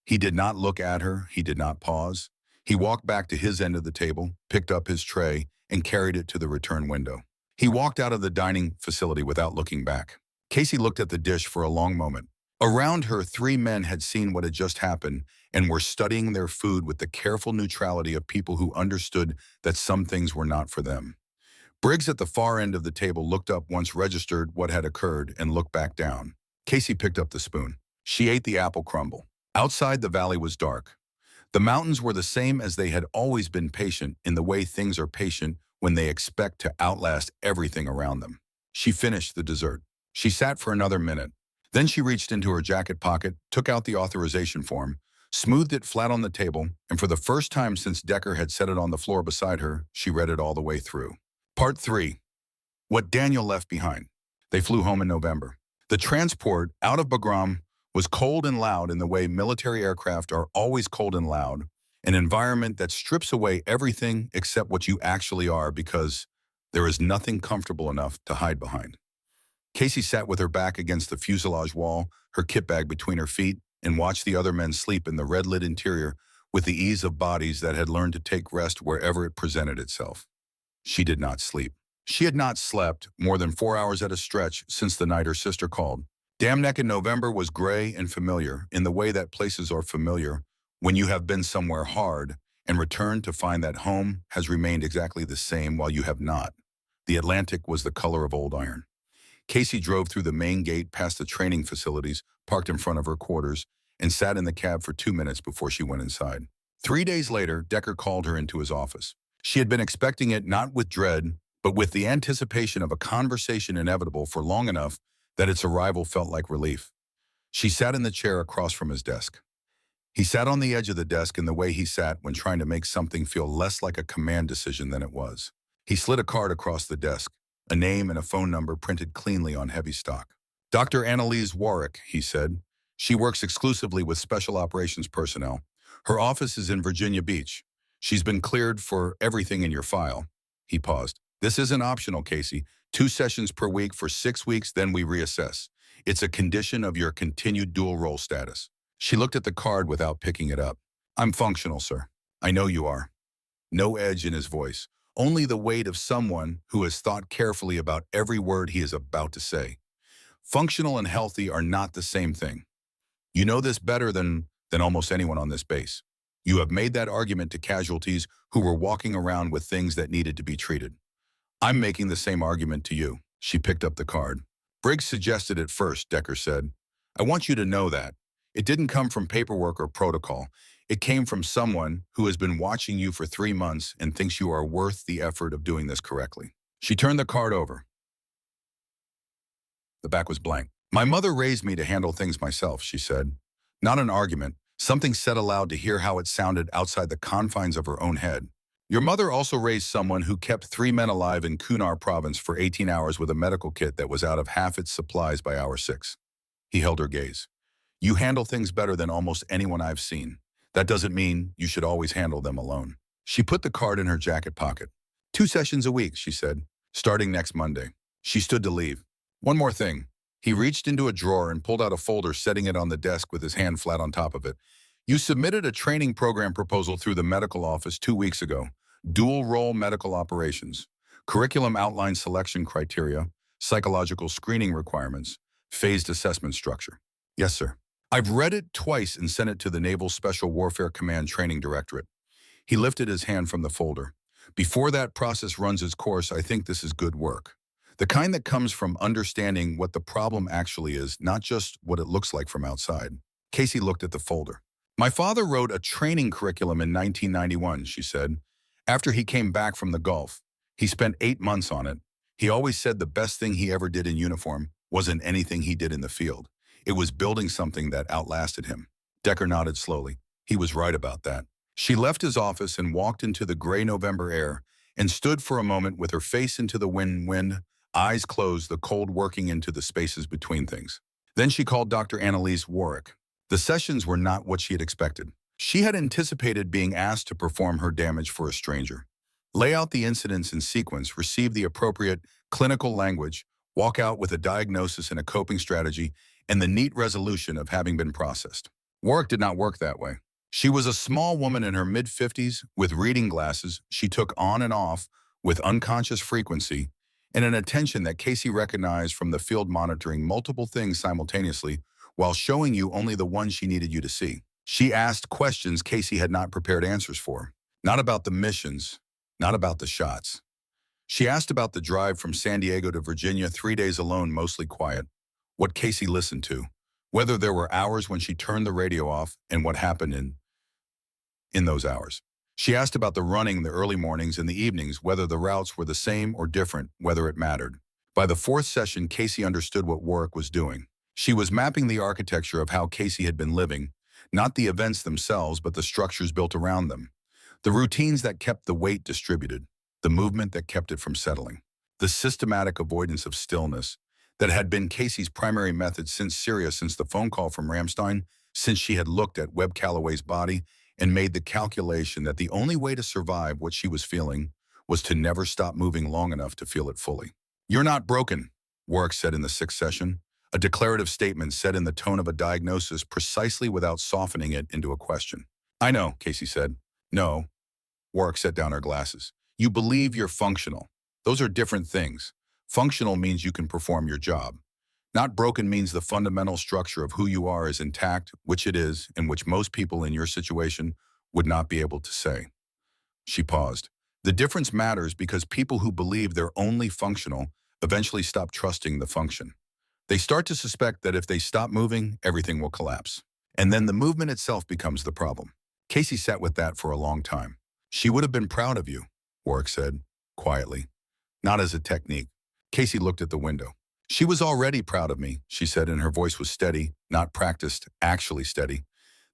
He did not look at her. He did not pause. He walked back to his end of the table, picked up his tray, and carried it to the return window. He walked out of the dining facility without looking back. Casey looked at the dish for a long moment. Around her, three men had seen what had just happened and were studying their food with the careful neutrality of people who understood that some things were not for them. Briggs at the far end of the table looked up once, registered what had occurred, and looked back down. Casey picked up the spoon. She ate the apple crumble. Outside, the valley was dark. The mountains were the same as they had always been, patient in the way things are patient when they expect to outlast everything around them. She finished the dessert. She sat for another minute. Then she reached into her jacket pocket, took out the authorization form, smoothed it flat on the table, and for the first time since Decker had set it on the floor beside her, she read it all the way through. Part 3. What Daniel left behind. They flew home in November. The transport out of Bagram was cold and loud in the way military aircraft are always cold and loud, an environment that strips away everything except what you actually are, because there is nothing comfortable enough to hide behind. Casey sat with her back against the fuselage wall, her kit bag between her feet, and watched the other men sleep in the red-lit interior with the ease of bodies that had learned to take rest wherever it presented itself. She did not sleep. She had not slept more than 4 hours at a stretch since the night her sister called. Dam Neck in November was gray and familiar in the way that places are familiar when you have been somewhere hard and returned to find that home has remained exactly the same while you have not. The Atlantic was the color of old iron. Casey drove through the main gate past the training facilities, parked in front of her quarters, and sat in the cab for 2 minutes before she went inside. 3 days later, Decker called her into his office. She had been expecting it not with dread, but with the anticipation of a conversation inevitable for long enough that its arrival felt like relief. She sat in the chair across from his desk. He sat on the edge of the desk in the way he sat when trying to make something feel less like a command decision than it was. He slid a card across the desk, a name and a phone number printed cleanly on heavy stock. Dr. Annalise Warwick, he said. She works exclusively with special operations personnel. Her office is in Virginia Beach. She's been cleared for everything in your file. He paused. This isn't optional, Casey. 2 sessions per week for 6 weeks, then we reassess. It's a condition of your continued dual role status. She looked at the card without picking it up. I'm functional, sir. I know you are. No edge in his voice, only the weight of someone who has thought carefully about every word he is about to say. Functional and healthy are not the same thing. You know this better than almost anyone on this base. You have made that argument to casualties who were walking around with things that needed to be treated. I'm making the same argument to you. She picked up the card. Briggs suggested it first, Decker said. I want you to know that. It didn't come from paperwork or protocol. It came from someone who has been watching you for 3 months and thinks you are worth the effort of doing this correctly. She turned the card over. The back was blank. My mother raised me to handle things myself, she said. Not an argument, something said aloud to hear how it sounded outside the confines of her own head. Your mother also raised someone who kept 3 men alive in Kunar province for 18 hours with a medical kit that was out of half its supplies by hour 6. He held her gaze. You handle things better than almost anyone I've seen. That doesn't mean you should always handle them alone. She put the card in her jacket pocket. 2 sessions a week, she said, starting next Monday. She stood to leave. One more thing. He reached into a drawer and pulled out a folder, setting it on the desk with his hand flat on top of it. You submitted a training program proposal through the medical office 2 weeks ago. Dual-role medical operations. Curriculum outline selection criteria, psychological screening requirements, phased assessment structure. Yes, sir. I've read it twice and sent it to the Naval Special Warfare Command Training Directorate. He lifted his hand from the folder. Before that process runs its course, I think this is good work. The kind that comes from understanding what the problem actually is, not just what it looks like from outside. Casey looked at the folder. My father wrote a training curriculum in 1991, she said. After he came back from the Gulf, he spent 8 months on it. He always said the best thing he ever did in uniform wasn't anything he did in the field. It was building something that outlasted him. Decker nodded slowly. He was right about that. She left his office and walked into the gray November air and stood for a moment with her face into the wind, eyes closed, the cold working into the spaces between things. Then she called Dr. Annalise Warwick. The sessions were not what she had expected. She had anticipated being asked to perform her damage for a stranger. Lay out the incidents in sequence, receive the appropriate clinical language, walk out with a diagnosis and a coping strategy, and the neat resolution of having been processed. Warwick did not work that way. She was a small woman in her mid-50s with reading glasses she took on and off with unconscious frequency and an attention that Casey recognized from the field, monitoring multiple things simultaneously while showing you only the one she needed you to see. She asked questions Casey had not prepared answers for. Not about the missions, not about the shots. She asked about the drive from San Diego to Virginia, 3 days alone, mostly quiet. What Casey listened to, whether there were hours when she turned the radio off, and what happened in those hours. She asked about the running, the early mornings and the evenings, whether the routes were the same or different, whether it mattered. By the 4th session, Casey understood what Warwick was doing. She was mapping the architecture of how Casey had been living, not the events themselves, but the structures built around them. The routines that kept the weight distributed, the movement that kept it from settling, the systematic avoidance of stillness that had been Casey's primary method since Syria, since the phone call from Ramstein, since she had looked at Webb Calloway's body and made the calculation that the only way to survive what she was feeling was to never stop moving long enough to feel it fully. You're not broken, Warwick said in the 6th session, a declarative statement said in the tone of a diagnosis, precisely without softening it into a question. I know, Casey said. No. Warwick set down her glasses. You believe you're functional. Those are different things. Functional means you can perform your job. Not broken means the fundamental structure of who you are is intact, which it is, and which most people in your situation would not be able to say. She paused. The difference matters because people who believe they're only functional eventually stop trusting the function. They start to suspect that if they stop moving, everything will collapse. And then the movement itself becomes the problem. Casey sat with that for a long time. She would have been proud of you, Warwick said, quietly. Not as a technique. Casey looked at the window. She was already proud of me, she said, and her voice was steady, not practiced, actually steady.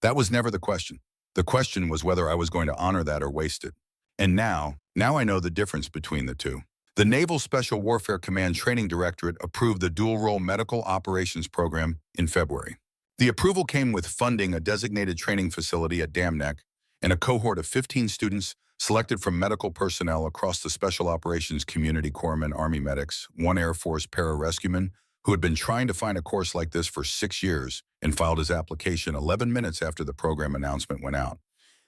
That was never the question. The question was whether I was going to honor that or waste it. And now I know the difference between the two. The Naval Special Warfare Command Training Directorate approved the dual-role medical operations program in February. The approval came with funding a designated training facility at Dam Neck and a cohort of 15 students selected from medical personnel across the Special Operations Community, Corpsmen, Army medics, 1 Air Force pararescueman who had been trying to find a course like this for 6 years and filed his application 11 minutes after the program announcement went out.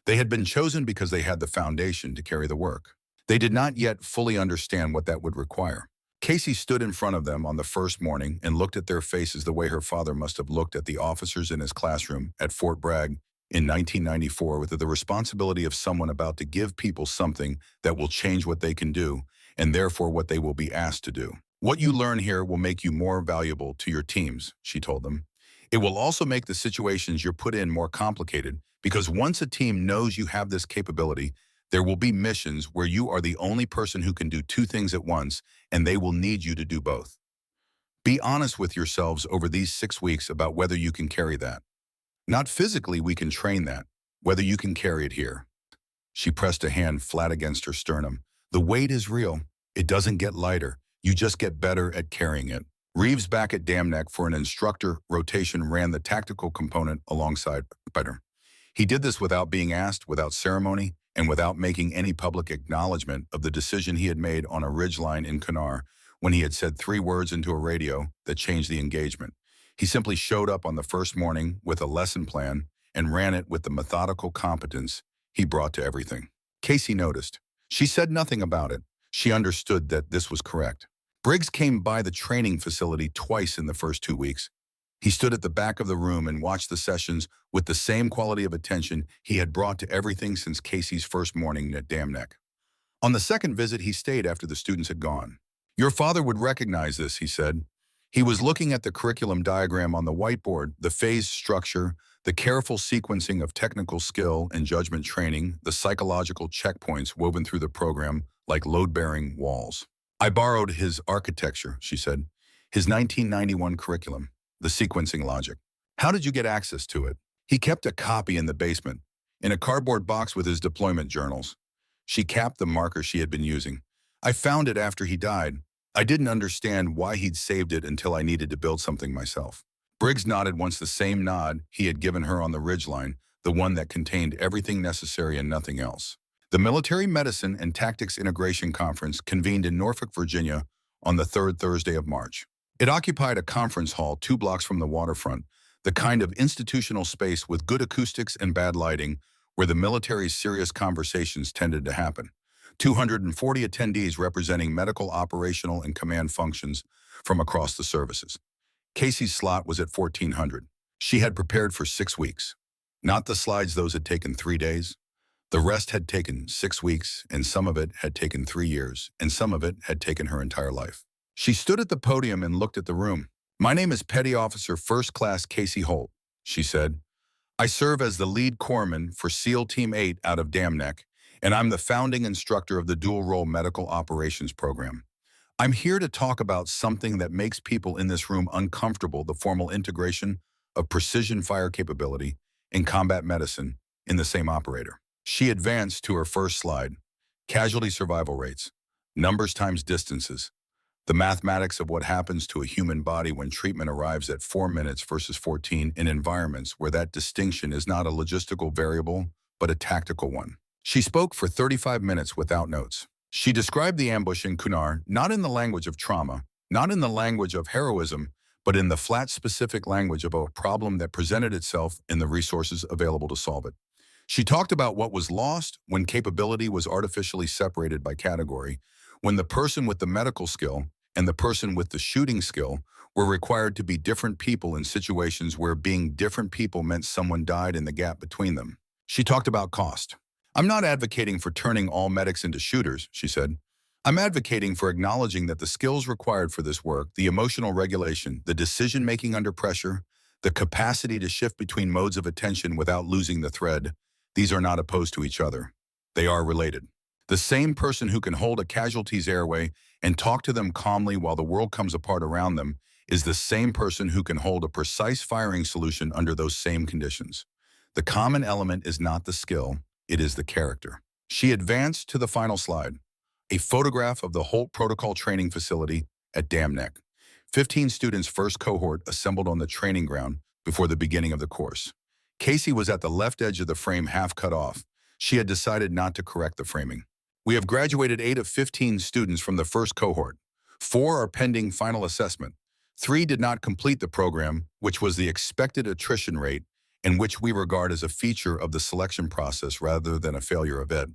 They had been chosen because they had the foundation to carry the work. They did not yet fully understand what that would require. Casey stood in front of them on the first morning and looked at their faces the way her father must have looked at the officers in his classroom at Fort Bragg in 1994, with the responsibility of someone about to give people something that will change what they can do and therefore what they will be asked to do. What you learn here will make you more valuable to your teams, she told them. It will also make the situations you're put in more complicated because once a team knows you have this capability, there will be missions where you are the only person who can do 2 things at once and they will need you to do both. Be honest with yourselves over these 6 weeks about whether you can carry that. Not physically we can train that, whether you can carry it here. She pressed a hand flat against her sternum. The weight is real. It doesn't get lighter. You just get better at carrying it. Reeves back at Dam Neck for an instructor rotation ran the tactical component alongside Better. He did this without being asked, without ceremony, and without making any public acknowledgement of the decision he had made on a ridgeline in Kunar when he had said 3 words into a radio that changed the engagement. He simply showed up on the first morning with a lesson plan and ran it with the methodical competence he brought to everything. Casey noticed. She said nothing about it. She understood that this was correct. Briggs came by the training facility twice in the first 2 weeks. He stood at the back of the room and watched the sessions with the same quality of attention he had brought to everything since Casey's first morning at Dam Neck. On the second visit, he stayed after the students had gone. Your father would recognize this, he said. He was looking at the curriculum diagram on the whiteboard, the phase structure, the careful sequencing of technical skill and judgment training, the psychological checkpoints woven through the program like load-bearing walls. I borrowed his architecture, she said, his 1991 curriculum, the sequencing logic. How did you get access to it? He kept a copy in the basement, in a cardboard box with his deployment journals. She capped the marker she had been using. I found it after he died. I didn't understand why he'd saved it until I needed to build something myself. Briggs nodded once the same nod he had given her on the ridgeline, the one that contained everything necessary and nothing else. The Military Medicine and Tactics Integration Conference convened in Norfolk, Virginia on the third Thursday of March. It occupied a conference hall 2 blocks from the waterfront, the kind of institutional space with good acoustics and bad lighting where the military's serious conversations tended to happen. 240 attendees representing medical, operational, and command functions from across the services. Casey's slot was at 1400. She had prepared for 6 weeks. Not the slides those had taken 3 days. The rest had taken 6 weeks, and some of it had taken 3 years, and some of it had taken her entire life. She stood at the podium and looked at the room. My name is Petty Officer First Class Casey Holt, she said. I serve as the lead corpsman for SEAL Team 8 out of Dam Neck, and I'm the founding instructor of the dual-role medical operations program. I'm here to talk about something that makes people in this room uncomfortable, the formal integration of precision fire capability and combat medicine in the same operator. She advanced to her first slide. Casualty survival rates, numbers times distances, the mathematics of what happens to a human body when treatment arrives at 4 minutes versus 14 in environments where that distinction is not a logistical variable, but a tactical one. She spoke for 35 minutes without notes. She described the ambush in Kunar not in the language of trauma, not in the language of heroism, but in the flat specific language of a problem that presented itself in the resources available to solve it. She talked about what was lost when capability was artificially separated by category, when the person with the medical skill and the person with the shooting skill were required to be different people in situations where being different people meant someone died in the gap between them. She talked about cost. I'm not advocating for turning all medics into shooters, she said. I'm advocating for acknowledging that the skills required for this work, the emotional regulation, the decision-making under pressure, the capacity to shift between modes of attention without losing the thread, these are not opposed to each other. They are related. The same person who can hold a casualty's airway and talk to them calmly while the world comes apart around them is the same person who can hold a precise firing solution under those same conditions. The common element is not the skill, it is the character. She advanced to the final slide, a photograph of the Holt Protocol Training Facility at Dam Neck. 15 students' first cohort assembled on the training ground before the beginning of the course. Casey was at the left edge of the frame, half cut off. She had decided not to correct the framing. We have graduated 8 of 15 students from the first cohort. 4 are pending final assessment. 3 did not complete the program, which was the expected attrition rate and which we regard as a feature of the selection process rather than a failure of it.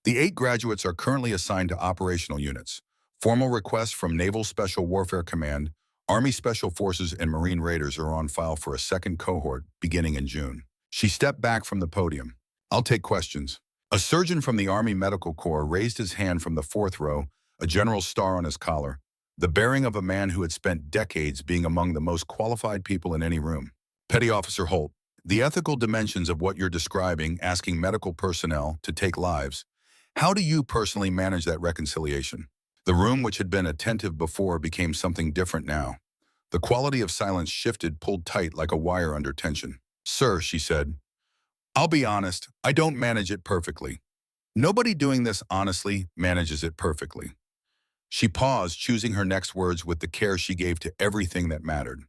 The 8 graduates are currently assigned to operational units. Formal requests from Naval Special Warfare Command, Army Special Forces, and Marine Raiders are on file for a second cohort beginning in June. She stepped back from the podium. I'll take questions. A surgeon from the Army Medical Corps raised his hand from the 4th row, a general's star on his collar, the bearing of a man who had spent decades being among the most qualified people in any room. Petty Officer Holt, the ethical dimensions of what you're describing, asking medical personnel to take lives, how do you personally manage that reconciliation? The room, which had been attentive before, became something different now. The quality of silence shifted, pulled tight like a wire under tension. Sir, she said, I'll be honest, I don't manage it perfectly. Nobody doing this honestly manages it perfectly. She paused, choosing her next words with the care she gave to everything that mattered.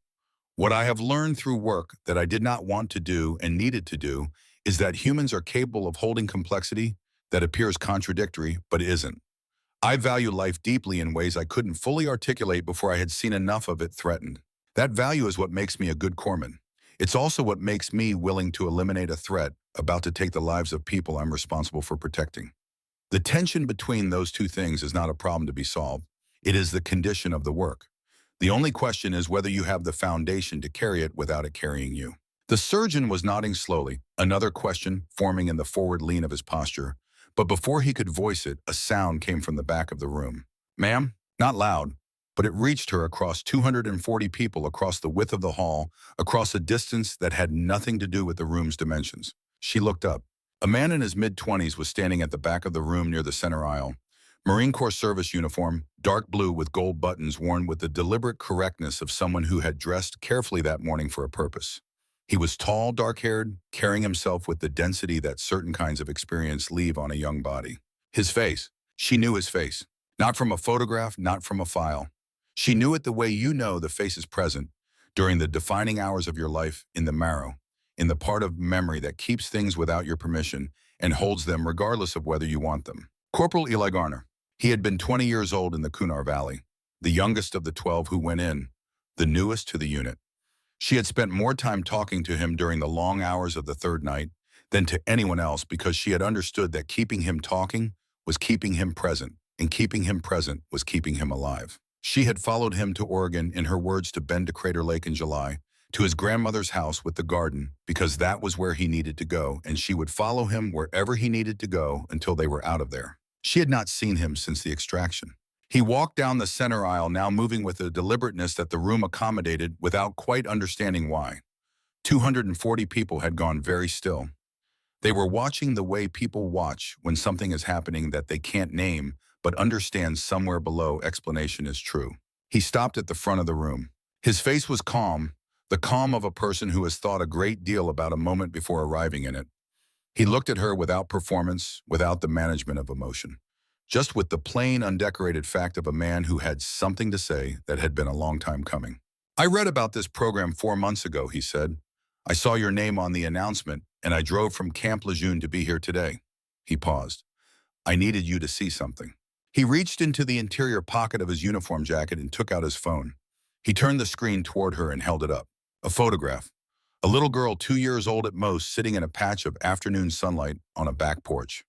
What I have learned through work that I did not want to do and needed to do is that humans are capable of holding complexity that appears contradictory but isn't. I value life deeply in ways I couldn't fully articulate before I had seen enough of it threatened. That value is what makes me a good corpsman. It's also what makes me willing to eliminate a threat about to take the lives of people I'm responsible for protecting. The tension between those two things is not a problem to be solved. It is the condition of the work. The only question is whether you have the foundation to carry it without it carrying you. The surgeon was nodding slowly, another question forming in the forward lean of his posture. But before he could voice it, a sound came from the back of the room. Ma'am? Not loud, but it reached her across 240 people across the width of the hall, across a distance that had nothing to do with the room's dimensions. She looked up. A man in his mid-20s was standing at the back of the room near the center aisle. Marine Corps service uniform, dark blue with gold buttons worn with the deliberate correctness of someone who had dressed carefully that morning for a purpose. He was tall, dark-haired, carrying himself with the density that certain kinds of experience leave on a young body. His face. She knew his face. Not from a photograph, not from a file. She knew it the way you know the face is present, during the defining hours of your life, in the marrow, in the part of memory that keeps things without your permission and holds them regardless of whether you want them. Corporal Eli Garner. He had been 20 years old in the Kunar Valley, the youngest of the 12 who went in, the newest to the unit. She had spent more time talking to him during the long hours of the third night than to anyone else because she had understood that keeping him talking was keeping him present, and keeping him present was keeping him alive. She had followed him to Oregon, in her words, to Bend to Crater Lake in July, to his grandmother's house with the garden, because that was where he needed to go, and she would follow him wherever he needed to go until they were out of there. She had not seen him since the extraction. He walked down the center aisle, now moving with a deliberateness that the room accommodated without quite understanding why. 240 people had gone very still. They were watching the way people watch when something is happening that they can't name but understand somewhere below explanation is true. He stopped at the front of the room. His face was calm, the calm of a person who has thought a great deal about a moment before arriving in it. He looked at her without performance, without the management of emotion, just with the plain, undecorated fact of a man who had something to say that had been a long time coming. I read about this program 4 months ago, he said. I saw your name on the announcement, and I drove from Camp Lejeune to be here today. He paused. I needed you to see something. He reached into the interior pocket of his uniform jacket and took out his phone. He turned the screen toward her and held it up. A photograph. A little girl 2 years old at most, sitting in a patch of afternoon sunlight on a back porch.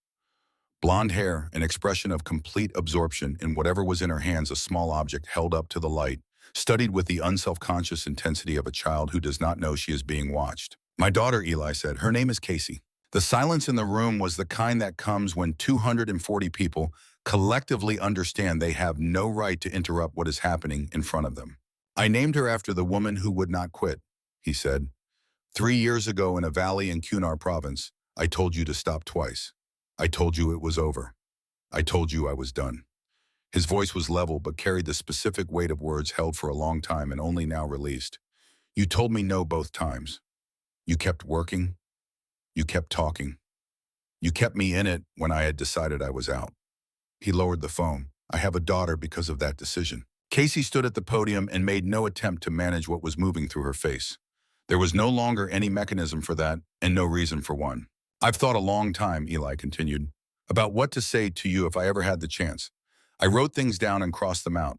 Blonde hair, an expression of complete absorption in whatever was in her hands, a small object held up to the light, studied with the unself-conscious intensity of a child who does not know she is being watched. My daughter, Eli said. Her name is Casey. The silence in the room was the kind that comes when 240 people collectively understand they have no right to interrupt what is happening in front of them. I named her after the woman who would not quit, he said. 3 years ago in a valley in Kunar province, I told you to stop twice. I told you it was over. I told you I was done. His voice was level but carried the specific weight of words held for a long time and only now released. You told me no both times. You kept working. You kept talking. You kept me in it when I had decided I was out. He lowered the phone. I have a daughter because of that decision. Casey stood at the podium and made no attempt to manage what was moving through her face. There was no longer any mechanism for that and no reason for one. I've thought a long time, Eli continued, about what to say to you if I ever had the chance. I wrote things down and crossed them out.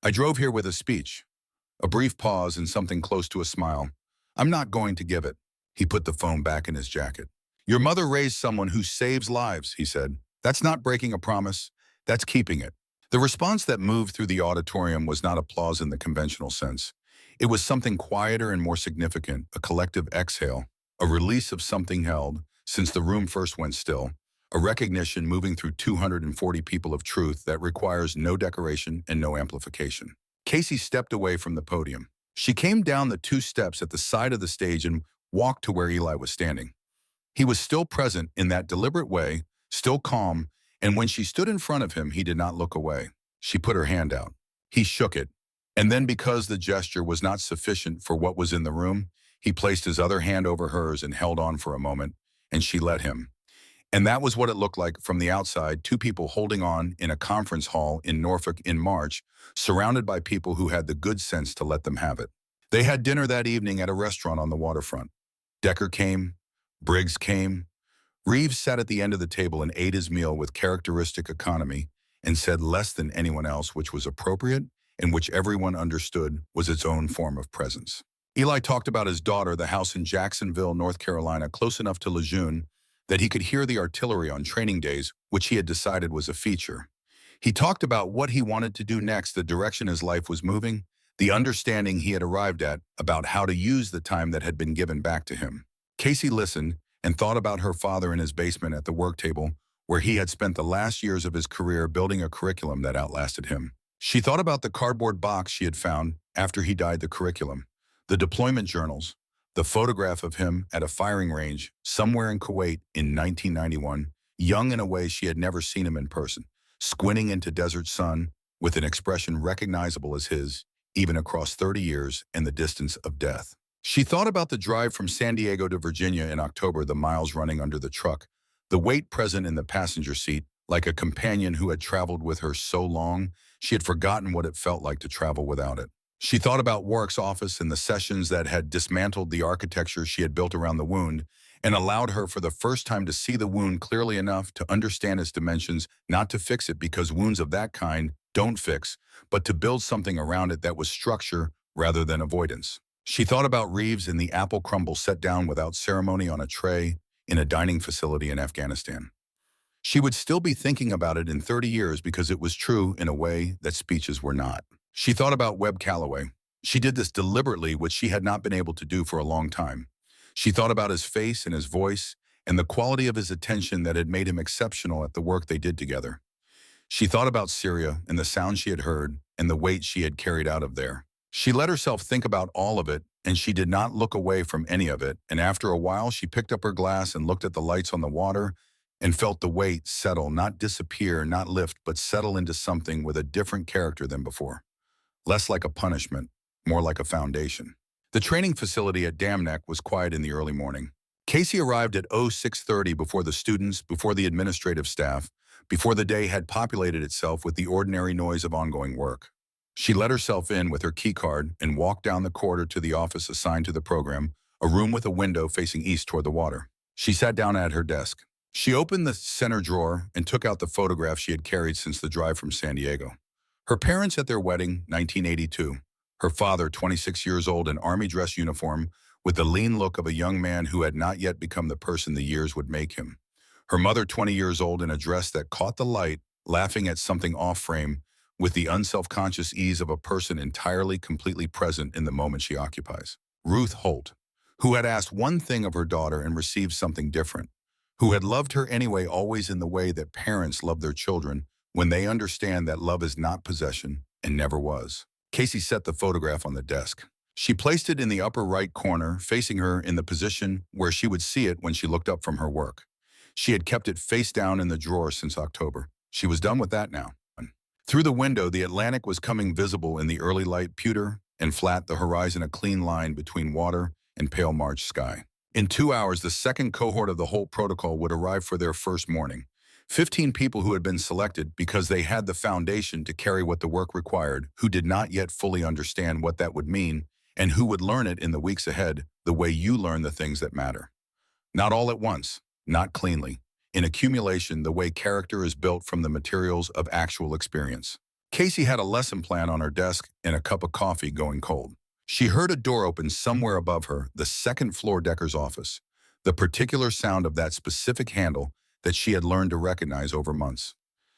I drove here with a speech, a brief pause and something close to a smile. I'm not going to give it. He put the phone back in his jacket. Your mother raised someone who saves lives, he said. That's not breaking a promise. That's keeping it. The response that moved through the auditorium was not applause in the conventional sense. It was something quieter and more significant, a collective exhale, a release of something held, since the room first went still, a recognition moving through 240 people of truth that requires no decoration and no amplification. Casey stepped away from the podium. She came down the 2 steps at the side of the stage and walked to where Eli was standing. He was still present in that deliberate way, still calm, and when she stood in front of him, he did not look away. She put her hand out. He shook it, and then because the gesture was not sufficient for what was in the room, he placed his other hand over hers and held on for a moment, and she let him. And that was what it looked like from the outside, two people holding on in a conference hall in Norfolk in March, surrounded by people who had the good sense to let them have it. They had dinner that evening at a restaurant on the waterfront. Decker came, Briggs came. Reeves sat at the end of the table and ate his meal with characteristic economy and said less than anyone else, which was appropriate and which everyone understood was its own form of presence. Eli talked about his daughter, the house in Jacksonville, North Carolina, close enough to Lejeune that he could hear the artillery on training days, which he had decided was a feature. He talked about what he wanted to do next, the direction his life was moving, the understanding he had arrived at about how to use the time that had been given back to him. Casey listened and thought about her father in his basement at the work table, where he had spent the last years of his career building a curriculum that outlasted him. She thought about the cardboard box she had found after he died, the curriculum, the deployment journals, the photograph of him at a firing range somewhere in Kuwait in 1991, young in a way she had never seen him in person, squinting into desert sun with an expression recognizable as his, even across 30 years and the distance of death. She thought about the drive from San Diego to Virginia in October, the miles running under the truck, the weight present in the passenger seat, like a companion who had traveled with her so long, she had forgotten what it felt like to travel without it. She thought about Warwick's office and the sessions that had dismantled the architecture she had built around the wound and allowed her for the first time to see the wound clearly enough to understand its dimensions, not to fix it because wounds of that kind don't fix, but to build something around it that was structure rather than avoidance. She thought about Reeves and the apple crumble set down without ceremony on a tray in a dining facility in Afghanistan. She would still be thinking about it in 30 years because it was true in a way that speeches were not. She thought about Webb Calloway. She did this deliberately, which she had not been able to do for a long time. She thought about his face and his voice and the quality of his attention that had made him exceptional at the work they did together. She thought about Syria and the sound she had heard and the weight she had carried out of there. She let herself think about all of it, and she did not look away from any of it, and after a while she picked up her glass and looked at the lights on the water and felt the weight settle, not disappear, not lift, but settle into something with a different character than before. Less like a punishment, more like a foundation. The training facility at Dam Neck was quiet in the early morning. Casey arrived at 06:30 before the students, before the administrative staff, before the day had populated itself with the ordinary noise of ongoing work. She let herself in with her key card and walked down the corridor to the office assigned to the program, a room with a window facing east toward the water. She sat down at her desk. She opened the center drawer and took out the photograph she had carried since the drive from San Diego. Her parents at their wedding, 1982. Her father, 26 years old, in army dress uniform, with the lean look of a young man who had not yet become the person the years would make him. Her mother, 20 years old, in a dress that caught the light, laughing at something off-frame, with the unself-conscious ease of a person entirely, completely present in the moment she occupies. Ruth Holt, who had asked one thing of her daughter and received something different, who had loved her anyway, always in the way that parents love their children when they understand that love is not possession and never was. Casey set the photograph on the desk. She placed it in the upper right corner, facing her in the position where she would see it when she looked up from her work. She had kept it face down in the drawer since October. She was done with that now. Through the window, the Atlantic was coming visible in the early light, pewter and flat, the horizon a clean line between water and pale March sky. In 2 hours, the second cohort of the Holt Protocol would arrive for their first morning. 15 people who had been selected because they had the foundation to carry what the work required, who did not yet fully understand what that would mean, and who would learn it in the weeks ahead, the way you learn the things that matter. Not all at once, not cleanly. In accumulation, the way character is built from the materials of actual experience. Casey had a lesson plan on her desk and a cup of coffee going cold. She heard a door open somewhere above her, the second floor Decker's office, the particular sound of that specific handle that she had learned to recognize over months.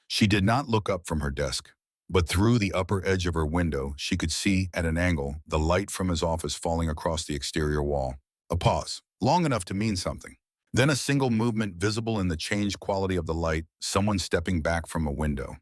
She did not look up from her desk, but through the upper edge of her window, she could see, at an angle, the light from his office falling across the exterior wall. A pause, long enough to mean something. Then a single movement visible in the changed quality of the light, someone stepping back from a window.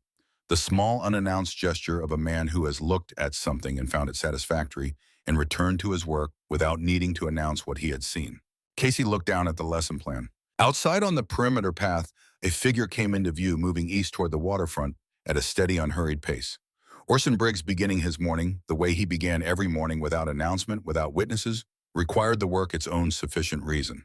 The small, unannounced gesture of a man who has looked at something and found it satisfactory and returned to his work without needing to announce what he had seen. Casey looked down at the lesson plan. Outside on the perimeter path, a figure came into view moving east toward the waterfront at a steady, unhurried pace. Orson Briggs, beginning his morning, the way he began every morning, without announcement, without witnesses, required the work its own sufficient reason.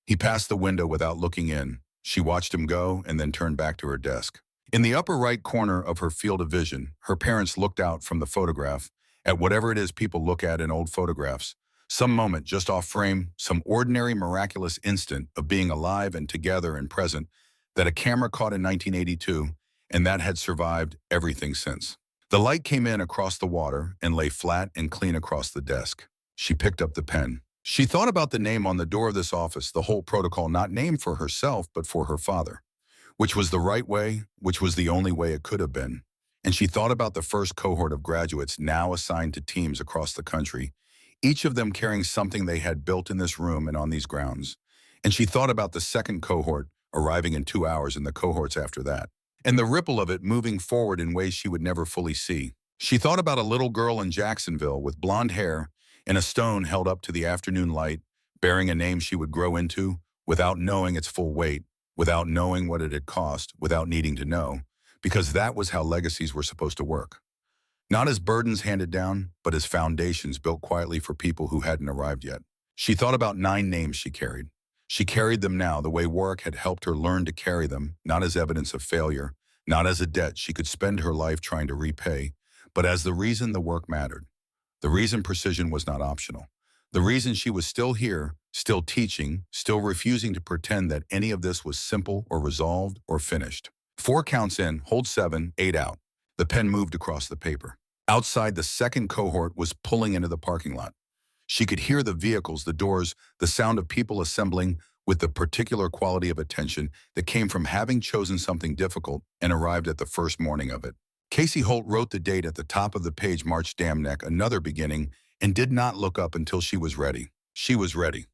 He passed the window without looking in, She watched him go and then turned back to her desk. In the upper right corner of her field of vision, her parents looked out from the photograph at whatever it is people look at in old photographs. Some moment just off frame, some ordinary miraculous instant of being alive and together and present that a camera caught in 1982, and that had survived everything since. The light came in across the water and lay flat and clean across the desk. She picked up the pen. She thought about the name on the door of this office, the whole protocol not named for herself but for her father, which was the right way, which was the only way it could have been. And she thought about the first cohort of graduates now assigned to teams across the country, each of them carrying something they had built in this room and on these grounds. And she thought about the second cohort arriving in 2 hours and the cohorts after that, and the ripple of it moving forward in ways she would never fully see. She thought about a little girl in Jacksonville with blonde hair and a stone held up to the afternoon light, bearing a name she would grow into without knowing its full weight, without knowing what it had cost, without needing to know, because that was how legacies were supposed to work. Not as burdens handed down, but as foundations built quietly for people who hadn't arrived yet. She thought about 9 names she carried. She carried them now the way Warwick had helped her learn to carry them, not as evidence of failure, not as a debt she could spend her life trying to repay, but as the reason the work mattered. The reason precision was not optional. The reason she was still here, still teaching, still refusing to pretend that any of this was simple or resolved or finished. 4 counts in, hold 7, 8 out. The pen moved across the paper. Outside, the second cohort was pulling into the parking lot. She could hear the vehicles, the doors, the sound of people assembling with the particular quality of attention that came from having chosen something difficult and arrived at the first morning of it. Casey Holt wrote the date at the top of the page, March damn neck, another beginning, and did not look up until she was ready. She was ready.